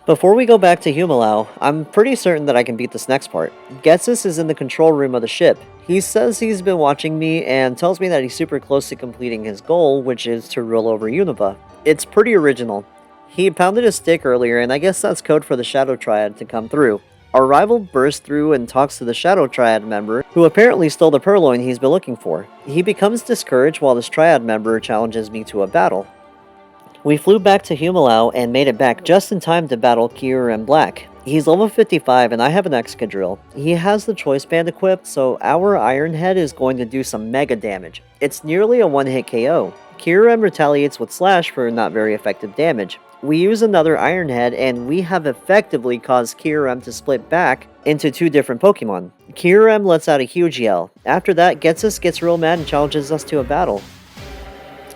Before we go back to Humalao, I'm pretty certain that I can beat this next part. Getsus is in the control room of the ship. He says he's been watching me and tells me that he's super close to completing his goal, which is to rule over Unova. It's pretty original. He pounded a stick earlier, and I guess that's code for the Shadow Triad to come through. Our rival bursts through and talks to the Shadow Triad member, who apparently stole the Purloin he's been looking for. He becomes discouraged while this Triad member challenges me to a battle. We flew back to Humalao and made it back just in time to battle Kyurem Black. He's level 55 and I have an Excadrill. He has the Choice Band equipped, so our Iron Head is going to do some mega damage. It's nearly a one-hit KO. Kyurem retaliates with Slash for not very effective damage. We use another Iron Head and we have effectively caused Kyurem to split back into two different Pokemon. Kyurem lets out a huge yell. After that, Getsus gets real mad and challenges us to a battle.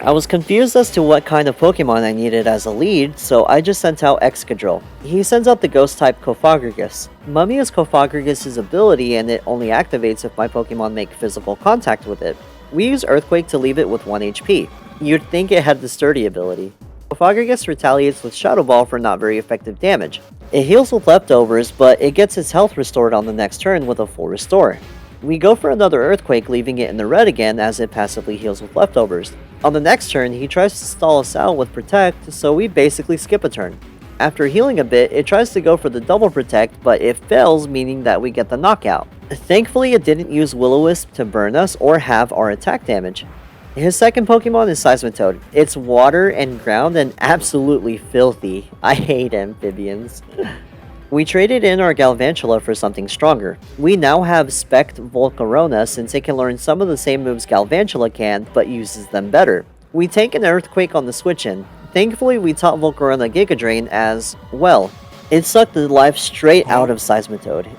I was confused as to what kind of Pokemon I needed as a lead, so I just sent out Excadrill. He sends out the Ghost-type Cofagrigus. Mummy is Cofagrigus' ability and it only activates if my Pokemon make physical contact with it. We use Earthquake to leave it with 1 HP. You'd think it had the Sturdy ability. Cofagrigus retaliates with Shadow Ball for not very effective damage. It heals with leftovers, but it gets its health restored on the next turn with a full restore. We go for another Earthquake, leaving it in the red again as it passively heals with leftovers. On the next turn, he tries to stall us out with Protect, so we basically skip a turn. After healing a bit, it tries to go for the double Protect, but it fails, meaning that we get the knockout. Thankfully, it didn't use Will-O-Wisp to burn us or have our attack damage. His second Pokemon is Seismitoad. It's water and ground and absolutely filthy. I hate amphibians. We traded in our Galvantula for something stronger. We now have Spect Volcarona since it can learn some of the same moves Galvantula can, but uses them better. We take an Earthquake on the switch-in. Thankfully, we taught Volcarona Giga Drain as, well, it sucked the life straight out of Seismitoad.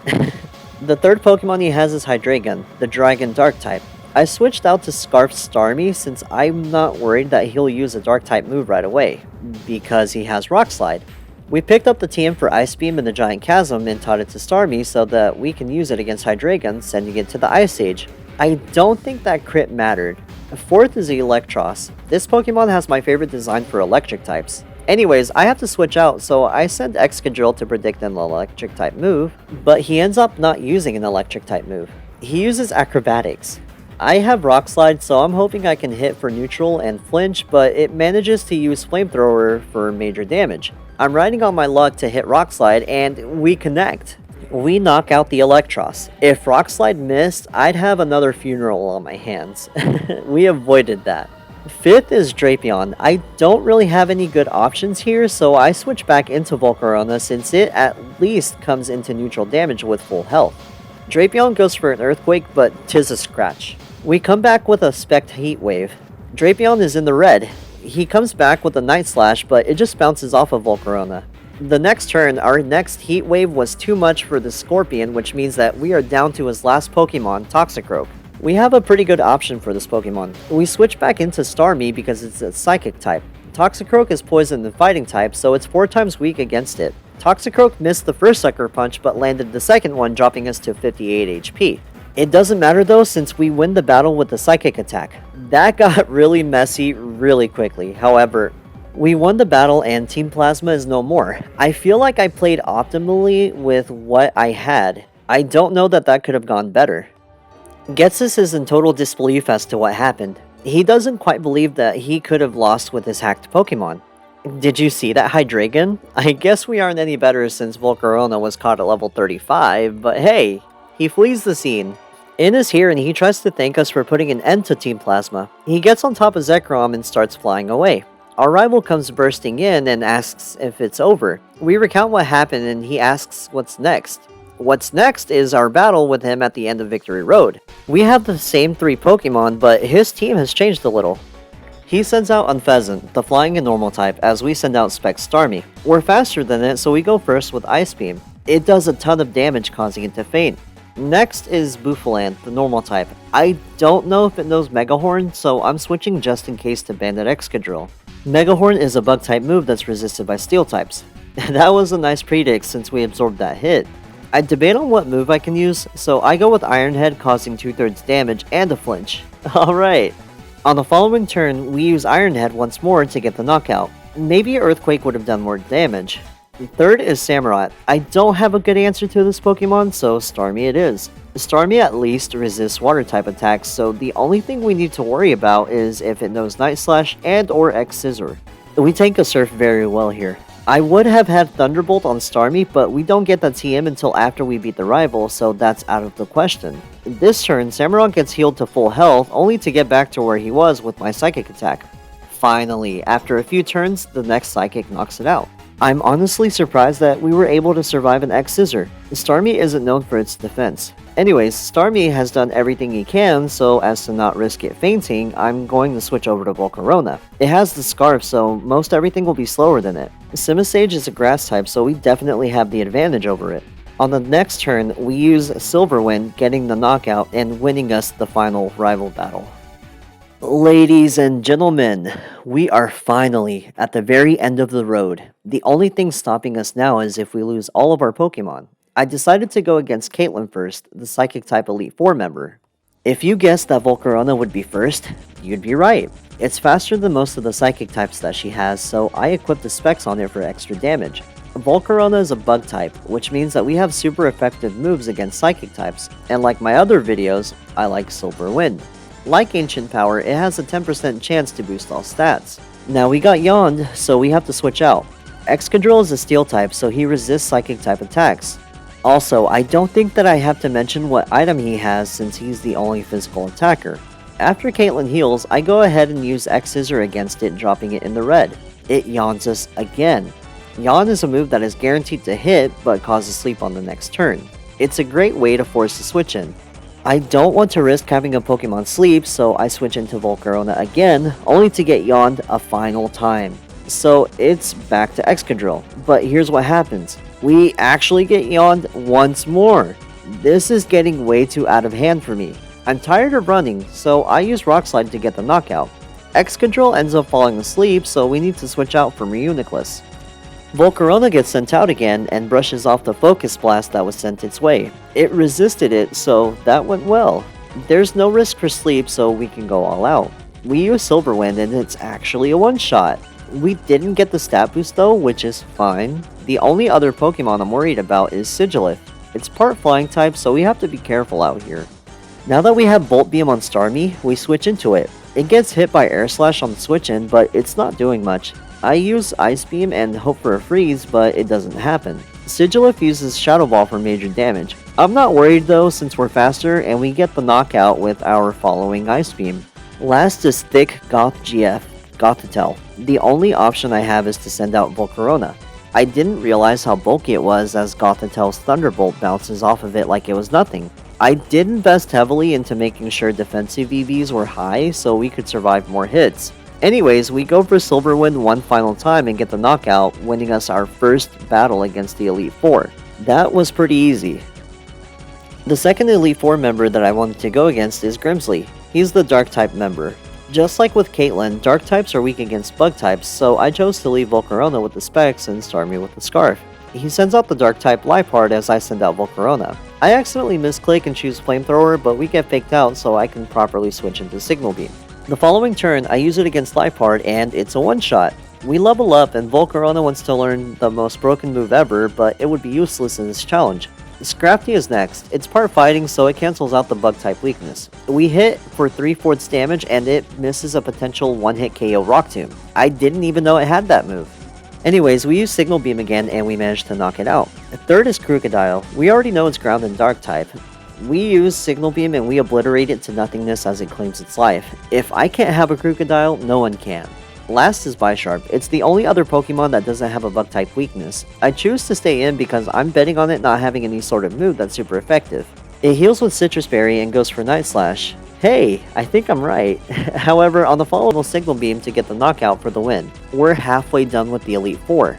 The third Pokemon he has is Hydreigon, the Dragon Dark type. I switched out to Scarf Starmie since I'm not worried that he'll use a Dark type move right away, because he has Rock Slide. We picked up the TM for Ice Beam in the Giant Chasm and taught it to Starmie so that we can use it against Hydreigon, sending it to the Ice Age. I don't think that crit mattered. Fourth is Electros. This Pokemon has my favorite design for electric types. Anyways, I have to switch out, so I send Excadrill to predict an electric type move, but he ends up not using an electric type move. He uses Acrobatics. I have Rock Slide, so I'm hoping I can hit for neutral and flinch, but it manages to use Flamethrower for major damage. I'm riding on my luck to hit Rock Slide, and we connect. We knock out the Electros. If Rock Slide missed, I'd have another funeral on my hands. We avoided that. Fifth is Drapion. I don't really have any good options here, so I switch back into Volcarona since it at least comes into neutral damage with full health. Drapion goes for an Earthquake, but 'tis a scratch. We come back with a Spect Heat Wave. Drapion is in the red. He comes back with a Night Slash, but it just bounces off of Volcarona. The next turn, our next Heat Wave was too much for the Scorpion, which means that we are down to his last Pokemon, Toxicroak. We have a pretty good option for this Pokemon. We switch back into Starmie because it's a Psychic type. Toxicroak is Poison and Fighting type, so it's 4 times weak against it. Toxicroak missed the first Sucker Punch, but landed the second one, dropping us to 58 HP. It doesn't matter though, since we win the battle with the Psychic attack. That got really messy really quickly. However, we won the battle and Team Plasma is no more. I feel like I played optimally with what I had. I don't know that that could have gone better. Ghetsis is in total disbelief as to what happened. He doesn't quite believe that he could have lost with his hacked Pokemon. Did you see that Hydreigon? I guess we aren't any better since Volcarona was caught at level 35, but hey, he flees the scene. In is here and he tries to thank us for putting an end to Team Plasma. He gets on top of Zekrom and starts flying away. Our rival comes bursting in and asks if it's over. We recount what happened and he asks what's next. What's next is our battle with him at the end of Victory Road. We have the same 3 Pokemon, but his team has changed a little. He sends out Unfezant, the flying and normal type, as we send out Spec Starmie. We're faster than it, so we go first with Ice Beam. It does a ton of damage, causing it to faint. Next is Bouffalant, the normal type. I don't know if it knows Megahorn, so I'm switching just in case to Bandit Excadrill. Megahorn is a bug type move that's resisted by steel types. That was a nice predict since we absorbed that hit. I debate on what move I can use, so I go with Iron Head, causing 2/3 damage and a flinch. Alright. On the following turn, we use Iron Head once more to get the knockout. Maybe Earthquake would have done more damage. Third is Samurott. I don't have a good answer to this Pokemon, so Starmie it is. Starmie at least resists water type attacks, so the only thing we need to worry about is if it knows Night Slash and or X-Scissor. We take a Surf very well here. I would have had Thunderbolt on Starmie, but we don't get the TM until after we beat the rival, so that's out of the question. This turn, Samurott gets healed to full health, only to get back to where he was with my Psychic attack. Finally, after a few turns, the next Psychic knocks it out. I'm honestly surprised that we were able to survive an X-Scissor. Starmie isn't known for its defense. Anyways, Starmie has done everything he can, so as to not risk it fainting, I'm going to switch over to Volcarona. It has the Scarf, so most everything will be slower than it. Simisage is a grass type, so we definitely have the advantage over it. On the next turn, we use Silverwind, getting the knockout and winning us the final rival battle. Ladies and gentlemen, we are finally at the very end of the road. The only thing stopping us now is if we lose all of our Pokemon. I decided to go against Caitlyn first, the Psychic-type Elite Four member. If you guessed that Volcarona would be first, you'd be right. It's faster than most of the Psychic types that she has, so I equipped the specs on it for extra damage. Volcarona is a bug type, which means that we have super effective moves against psychic types, and like my other videos, I like Silver Wind. Like Ancient Power, it has a 10% chance to boost all stats. Now we got Yond, so we have to switch out. Excadrill is a steel type, so he resists psychic type attacks. Also, I don't think that I have to mention what item he has since he's the only physical attacker. After Caitlyn heals, I go ahead and use X-Scissor against it, dropping it in the red. It yawns us again. Yawn is a move that is guaranteed to hit, but causes sleep on the next turn. It's a great way to force a switch in. I don't want to risk having a Pokemon sleep, so I switch into Volcarona again, only to get yawned a final time. So it's back to Excadrill, but here's what happens. We actually get yawned once more. This is getting way too out of hand for me. I'm tired of running, so I use Rock Slide to get the knockout. Excadrill ends up falling asleep, so we need to switch out for Reuniclus. Volcarona gets sent out again and brushes off the Focus Blast that was sent its way. It resisted it, so that went well. There's no risk for sleep, so we can go all out. We use Silver Wind and it's actually a one-shot. We didn't get the stat boost though, which is fine. The only other Pokemon I'm worried about is Sigilyph. It's part flying type, so we have to be careful out here. Now that we have Volt Beam on Starmie, we switch into it. It gets hit by Air Slash on the switch in, but it's not doing much. I use Ice Beam and hope for a freeze, but it doesn't happen. Sigilyph uses Shadow Ball for major damage. I'm not worried though, since we're faster and we get the knockout with our following Ice Beam. Last is Thick Goth GF, Gothitelle. The only option I have is to send out Volcarona. I didn't realize how bulky it was as Gothitelle's Thunderbolt bounces off of it like it was nothing. I did invest heavily into making sure defensive EVs were high so we could survive more hits. Anyways, we go for Silver Wind one final time and get the knockout, winning us our first battle against the Elite Four. That was pretty easy. The second Elite Four member that I wanted to go against is Grimsley. He's the Dark type member. Just like with Caitlyn, Dark types are weak against Bug types, so I chose to leave Volcarona with the Specs and Starmie with the Scarf. He sends out the Dark type Liepard as I send out Volcarona. I accidentally misclick and choose Flamethrower, but we get faked out so I can properly switch into Signal Beam. The following turn, I use it against Liepard and it's a one-shot. We level up and Volcarona wants to learn the most broken move ever, but it would be useless in this challenge. Scrafty is next. It's part fighting, so it cancels out the bug type weakness. We hit for 3/4 damage and it misses a potential one-hit KO Rock Tomb. I didn't even know it had that move. Anyways, we use Signal Beam again and we managed to knock it out. Third is Krookodile. We already know it's ground and dark type. We use Signal Beam and we obliterate it to nothingness as it claims its life. If I can't have a Krookodile, no one can. Last is Bisharp. It's the only other Pokemon that doesn't have a bug type weakness. I choose to stay in because I'm betting on it not having any sort of move that's super effective. It heals with Citrus Berry and goes for Night Slash. Hey, I think I'm right. However, on the follow Signal Beam to get the knockout for the win. We're halfway done with the Elite Four.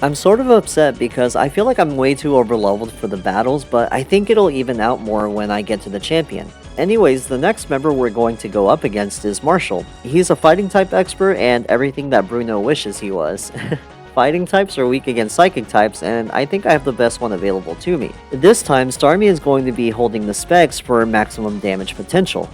I'm sort of upset because I feel like I'm way too overleveled for the battles, but I think it'll even out more when I get to the champion. Anyways, the next member we're going to go up against is Marshall. He's a fighting type expert and everything that Bruno wishes he was. Fighting types are weak against psychic types, and I think I have the best one available to me. This time, Starmie is going to be holding the Specs for maximum damage potential.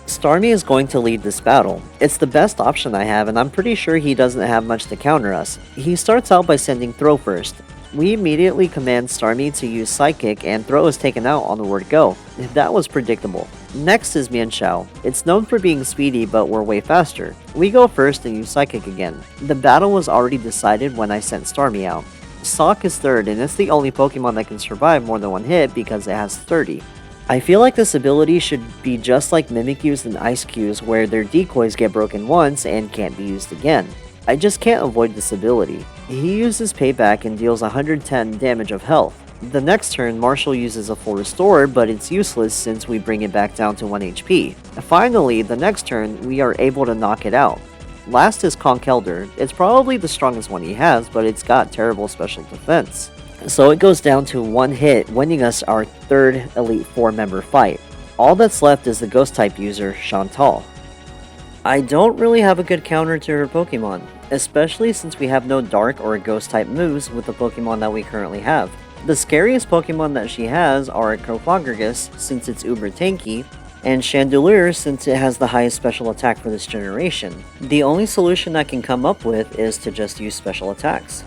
Starmie is going to lead this battle. It's the best option I have, and I'm pretty sure he doesn't have much to counter us. He starts out by sending Throw first. We immediately command Starmie to use Psychic, and Throw is taken out on the word Go. That was predictable. Next is Mienshao. It's known for being speedy, but we're way faster. We go first and use Psychic again. The battle was already decided when I sent Starmie out. Sawk is third, and it's the only Pokemon that can survive more than one hit because it has 30. I feel like this ability should be just like Mimikyu's and Ice-Q's, where their decoys get broken once and can't be used again. I just can't avoid this ability. He uses Payback and deals 110 damage of health. The next turn, Marshall uses a full restore, but it's useless since we bring it back down to 1 HP. Finally, the next turn, we are able to knock it out. Last is Conkeldurr. It's probably the strongest one he has, but it's got terrible special defense. So it goes down to one hit, winning us our third Elite Four member fight. All that's left is the Ghost type user, Chantal. I don't really have a good counter to her Pokemon, especially since we have no Dark or Ghost type moves with the Pokemon that we currently have. The scariest Pokemon that she has are Cofagrigus, since it's uber tanky, and Chandelure, since it has the highest special attack for this generation. The only solution I can come up with is to just use special attacks.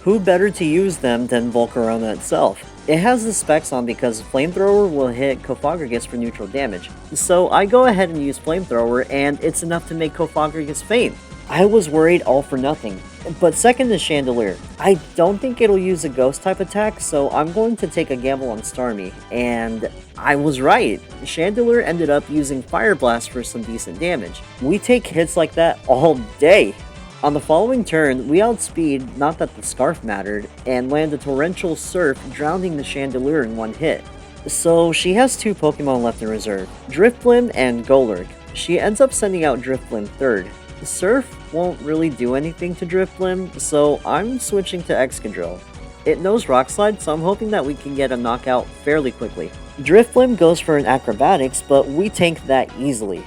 Who better to use them than Volcarona itself? It has the specs on because Flamethrower will hit Cofagrigus for neutral damage, so I go ahead and use Flamethrower and it's enough to make Cofagrigus faint. I was worried all for nothing. But second is Chandelure. I don't think it'll use a ghost type attack, so I'm going to take a gamble on Starmie, and I was right. Chandelure ended up using Fire Blast for some decent damage. We take hits like that all day. On the following turn, we outspeed, not that the Scarf mattered, and land a Torrential Surf, drowning the Chandelure in one hit. So she has two Pokemon left in reserve, Drifblim and Golurk. She ends up sending out Drifblim third. Surf won't really do anything to Drifblim, so I'm switching to Excadrill. It knows Rock Slide, so I'm hoping that we can get a knockout fairly quickly. Drifblim goes for an Acrobatics, but we tank that easily.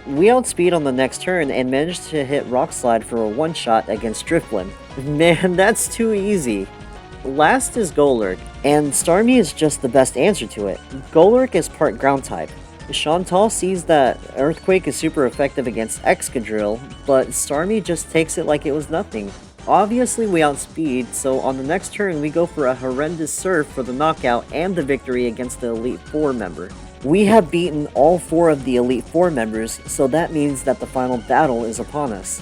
We outspeed on the next turn and manage to hit Rock Slide for a one-shot against Drifblim. Man, that's too easy. Last is Golurk, and Starmie is just the best answer to it. Golurk is part ground type. Chantal sees that Earthquake is super effective against Excadrill, but Starmie just takes it like it was nothing. Obviously we outspeed, so on the next turn we go for a horrendous Surf for the knockout and the victory against the Elite Four member. We have beaten all four of the Elite Four members, so that means that the final battle is upon us.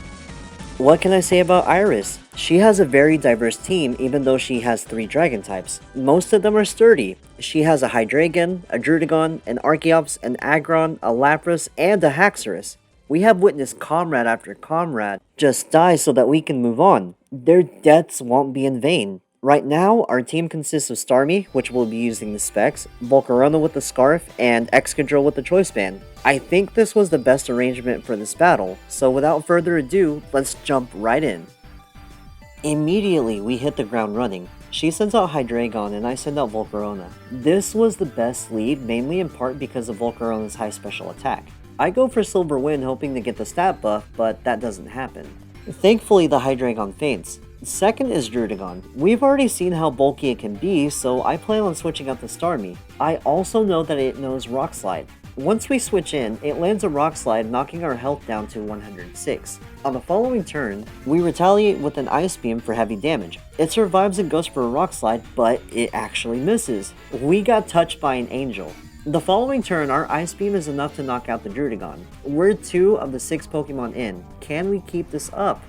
What can I say about Iris? She has a very diverse team even though she has 3 dragon types. Most of them are sturdy. She has a Hydreigon, a Druddigon, an Archeops, an Aggron, a Lapras, and a Haxorus. We have witnessed comrade after comrade just die so that we can move on. Their deaths won't be in vain. Right now, our team consists of Starmie, which will be using the specs, Volcarona with the Scarf, and Excadrill with the Choice Band. I think this was the best arrangement for this battle, so without further ado, let's jump right in. Immediately, we hit the ground running. She sends out Hydreigon and I send out Volcarona. This was the best lead, mainly in part because of Volcarona's high special attack. I go for Silver Wind hoping to get the stat buff, but that doesn't happen. Thankfully, the Hydreigon faints. Second is Druddigon. We've already seen how bulky it can be, so I plan on switching out to Starmie. I also know that it knows Rock Slide. Once we switch in, it lands a Rock Slide, knocking our health down to 106. On the following turn, we retaliate with an Ice Beam for heavy damage. It survives and goes for a Rock Slide, but it actually misses. We got touched by an Angel. The following turn, our Ice Beam is enough to knock out the Druddigon. We're 2 of the 6 Pokemon in. Can we keep this up?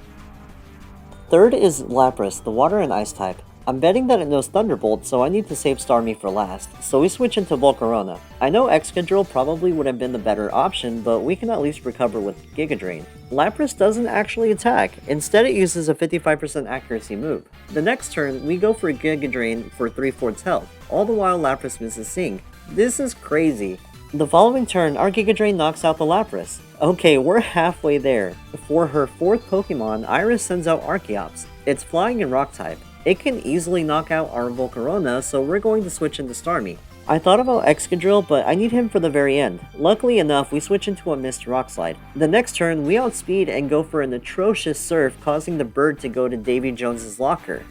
Third is Lapras, the Water and Ice type. I'm betting that it knows Thunderbolt, so I need to save Starmie for last, so we switch into Volcarona. I know Excadrill probably would have been the better option, but we can at least recover with Giga Drain. Lapras doesn't actually attack, instead it uses a 55% accuracy move. The next turn, we go for Giga Drain for 3/4 health, all the while Lapras misses Sing. This is crazy. The following turn, our Giga Drain knocks out the Lapras. Okay, we're halfway there. For her 4th Pokemon, Iris sends out Archeops. It's flying and rock type. It can easily knock out our Volcarona, so we're going to switch into Starmie. I thought about Excadrill, but I need him for the very end. Luckily enough, we switch into a Mist Rock Slide. The next turn, we outspeed and go for an atrocious Surf, causing the bird to go to Davy Jones's locker.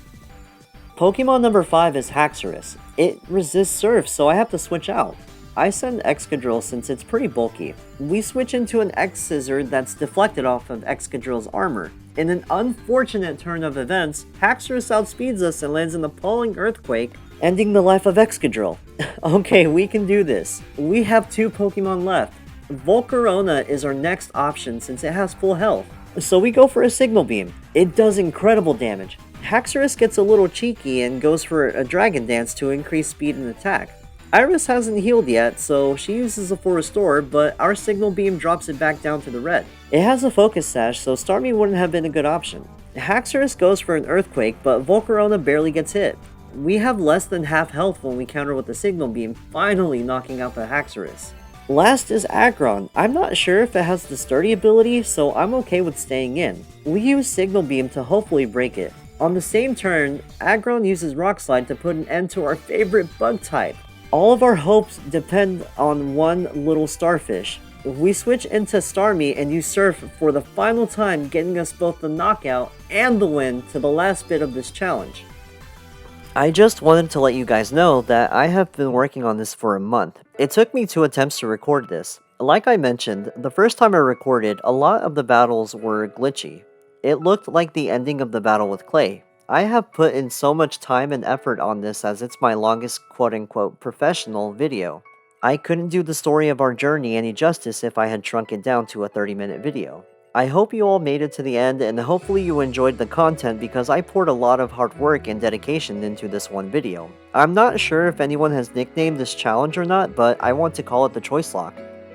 Pokemon number 5 is Haxorus. It resists Surf, so I have to switch out. I send Excadrill since it's pretty bulky. We switch into an X-Scissor that's deflected off of Excadrill's armor. In an unfortunate turn of events, Haxorus outspeeds us and lands an appalling Earthquake, ending the life of Excadrill. Okay, we can do this. We have 2 Pokemon left. Volcarona is our next option since it has full health. So we go for a Signal Beam. It does incredible damage. Haxorus gets a little cheeky and goes for a Dragon Dance to increase speed and attack. Iris hasn't healed yet, so she uses a full restore, but our Signal Beam drops it back down to the red. It has a Focus Sash, so Starmie wouldn't have been a good option. Haxorus goes for an Earthquake, but Volcarona barely gets hit. We have less than half health when we counter with the Signal Beam, finally knocking out the Haxorus. Last is Aggron. I'm not sure if it has the sturdy ability, so I'm okay with staying in. We use Signal Beam to hopefully break it. On the same turn, Aggron uses Rock Slide to put an end to our favorite bug type. All of our hopes depend on one little starfish. We switch into Starmie and use Surf for the final time, getting us both the knockout and the win to the last bit of this challenge. I just wanted to let you guys know that I have been working on this for a month. It took me 2 attempts to record this. Like I mentioned, the first time I recorded, a lot of the battles were glitchy. It looked like the ending of the battle with Clay. I have put in so much time and effort on this as it's my longest quote unquote professional video. I couldn't do the story of our journey any justice if I had shrunk it down to a 30-minute video. I hope you all made it to the end and hopefully you enjoyed the content because I poured a lot of hard work and dedication into this one video. I'm not sure if anyone has nicknamed this challenge or not, but I want to call it the Choice Lock.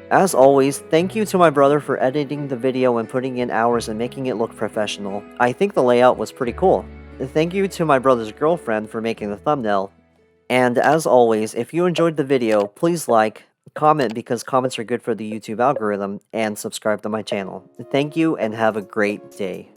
As always, thank you to my brother for editing the video and putting in hours and making it look professional. I think the layout was pretty cool. Thank you to my brother's girlfriend for making the thumbnail. And as always, if you enjoyed the video, please like, comment because comments are good for the YouTube algorithm, and subscribe to my channel. Thank you and have a great day.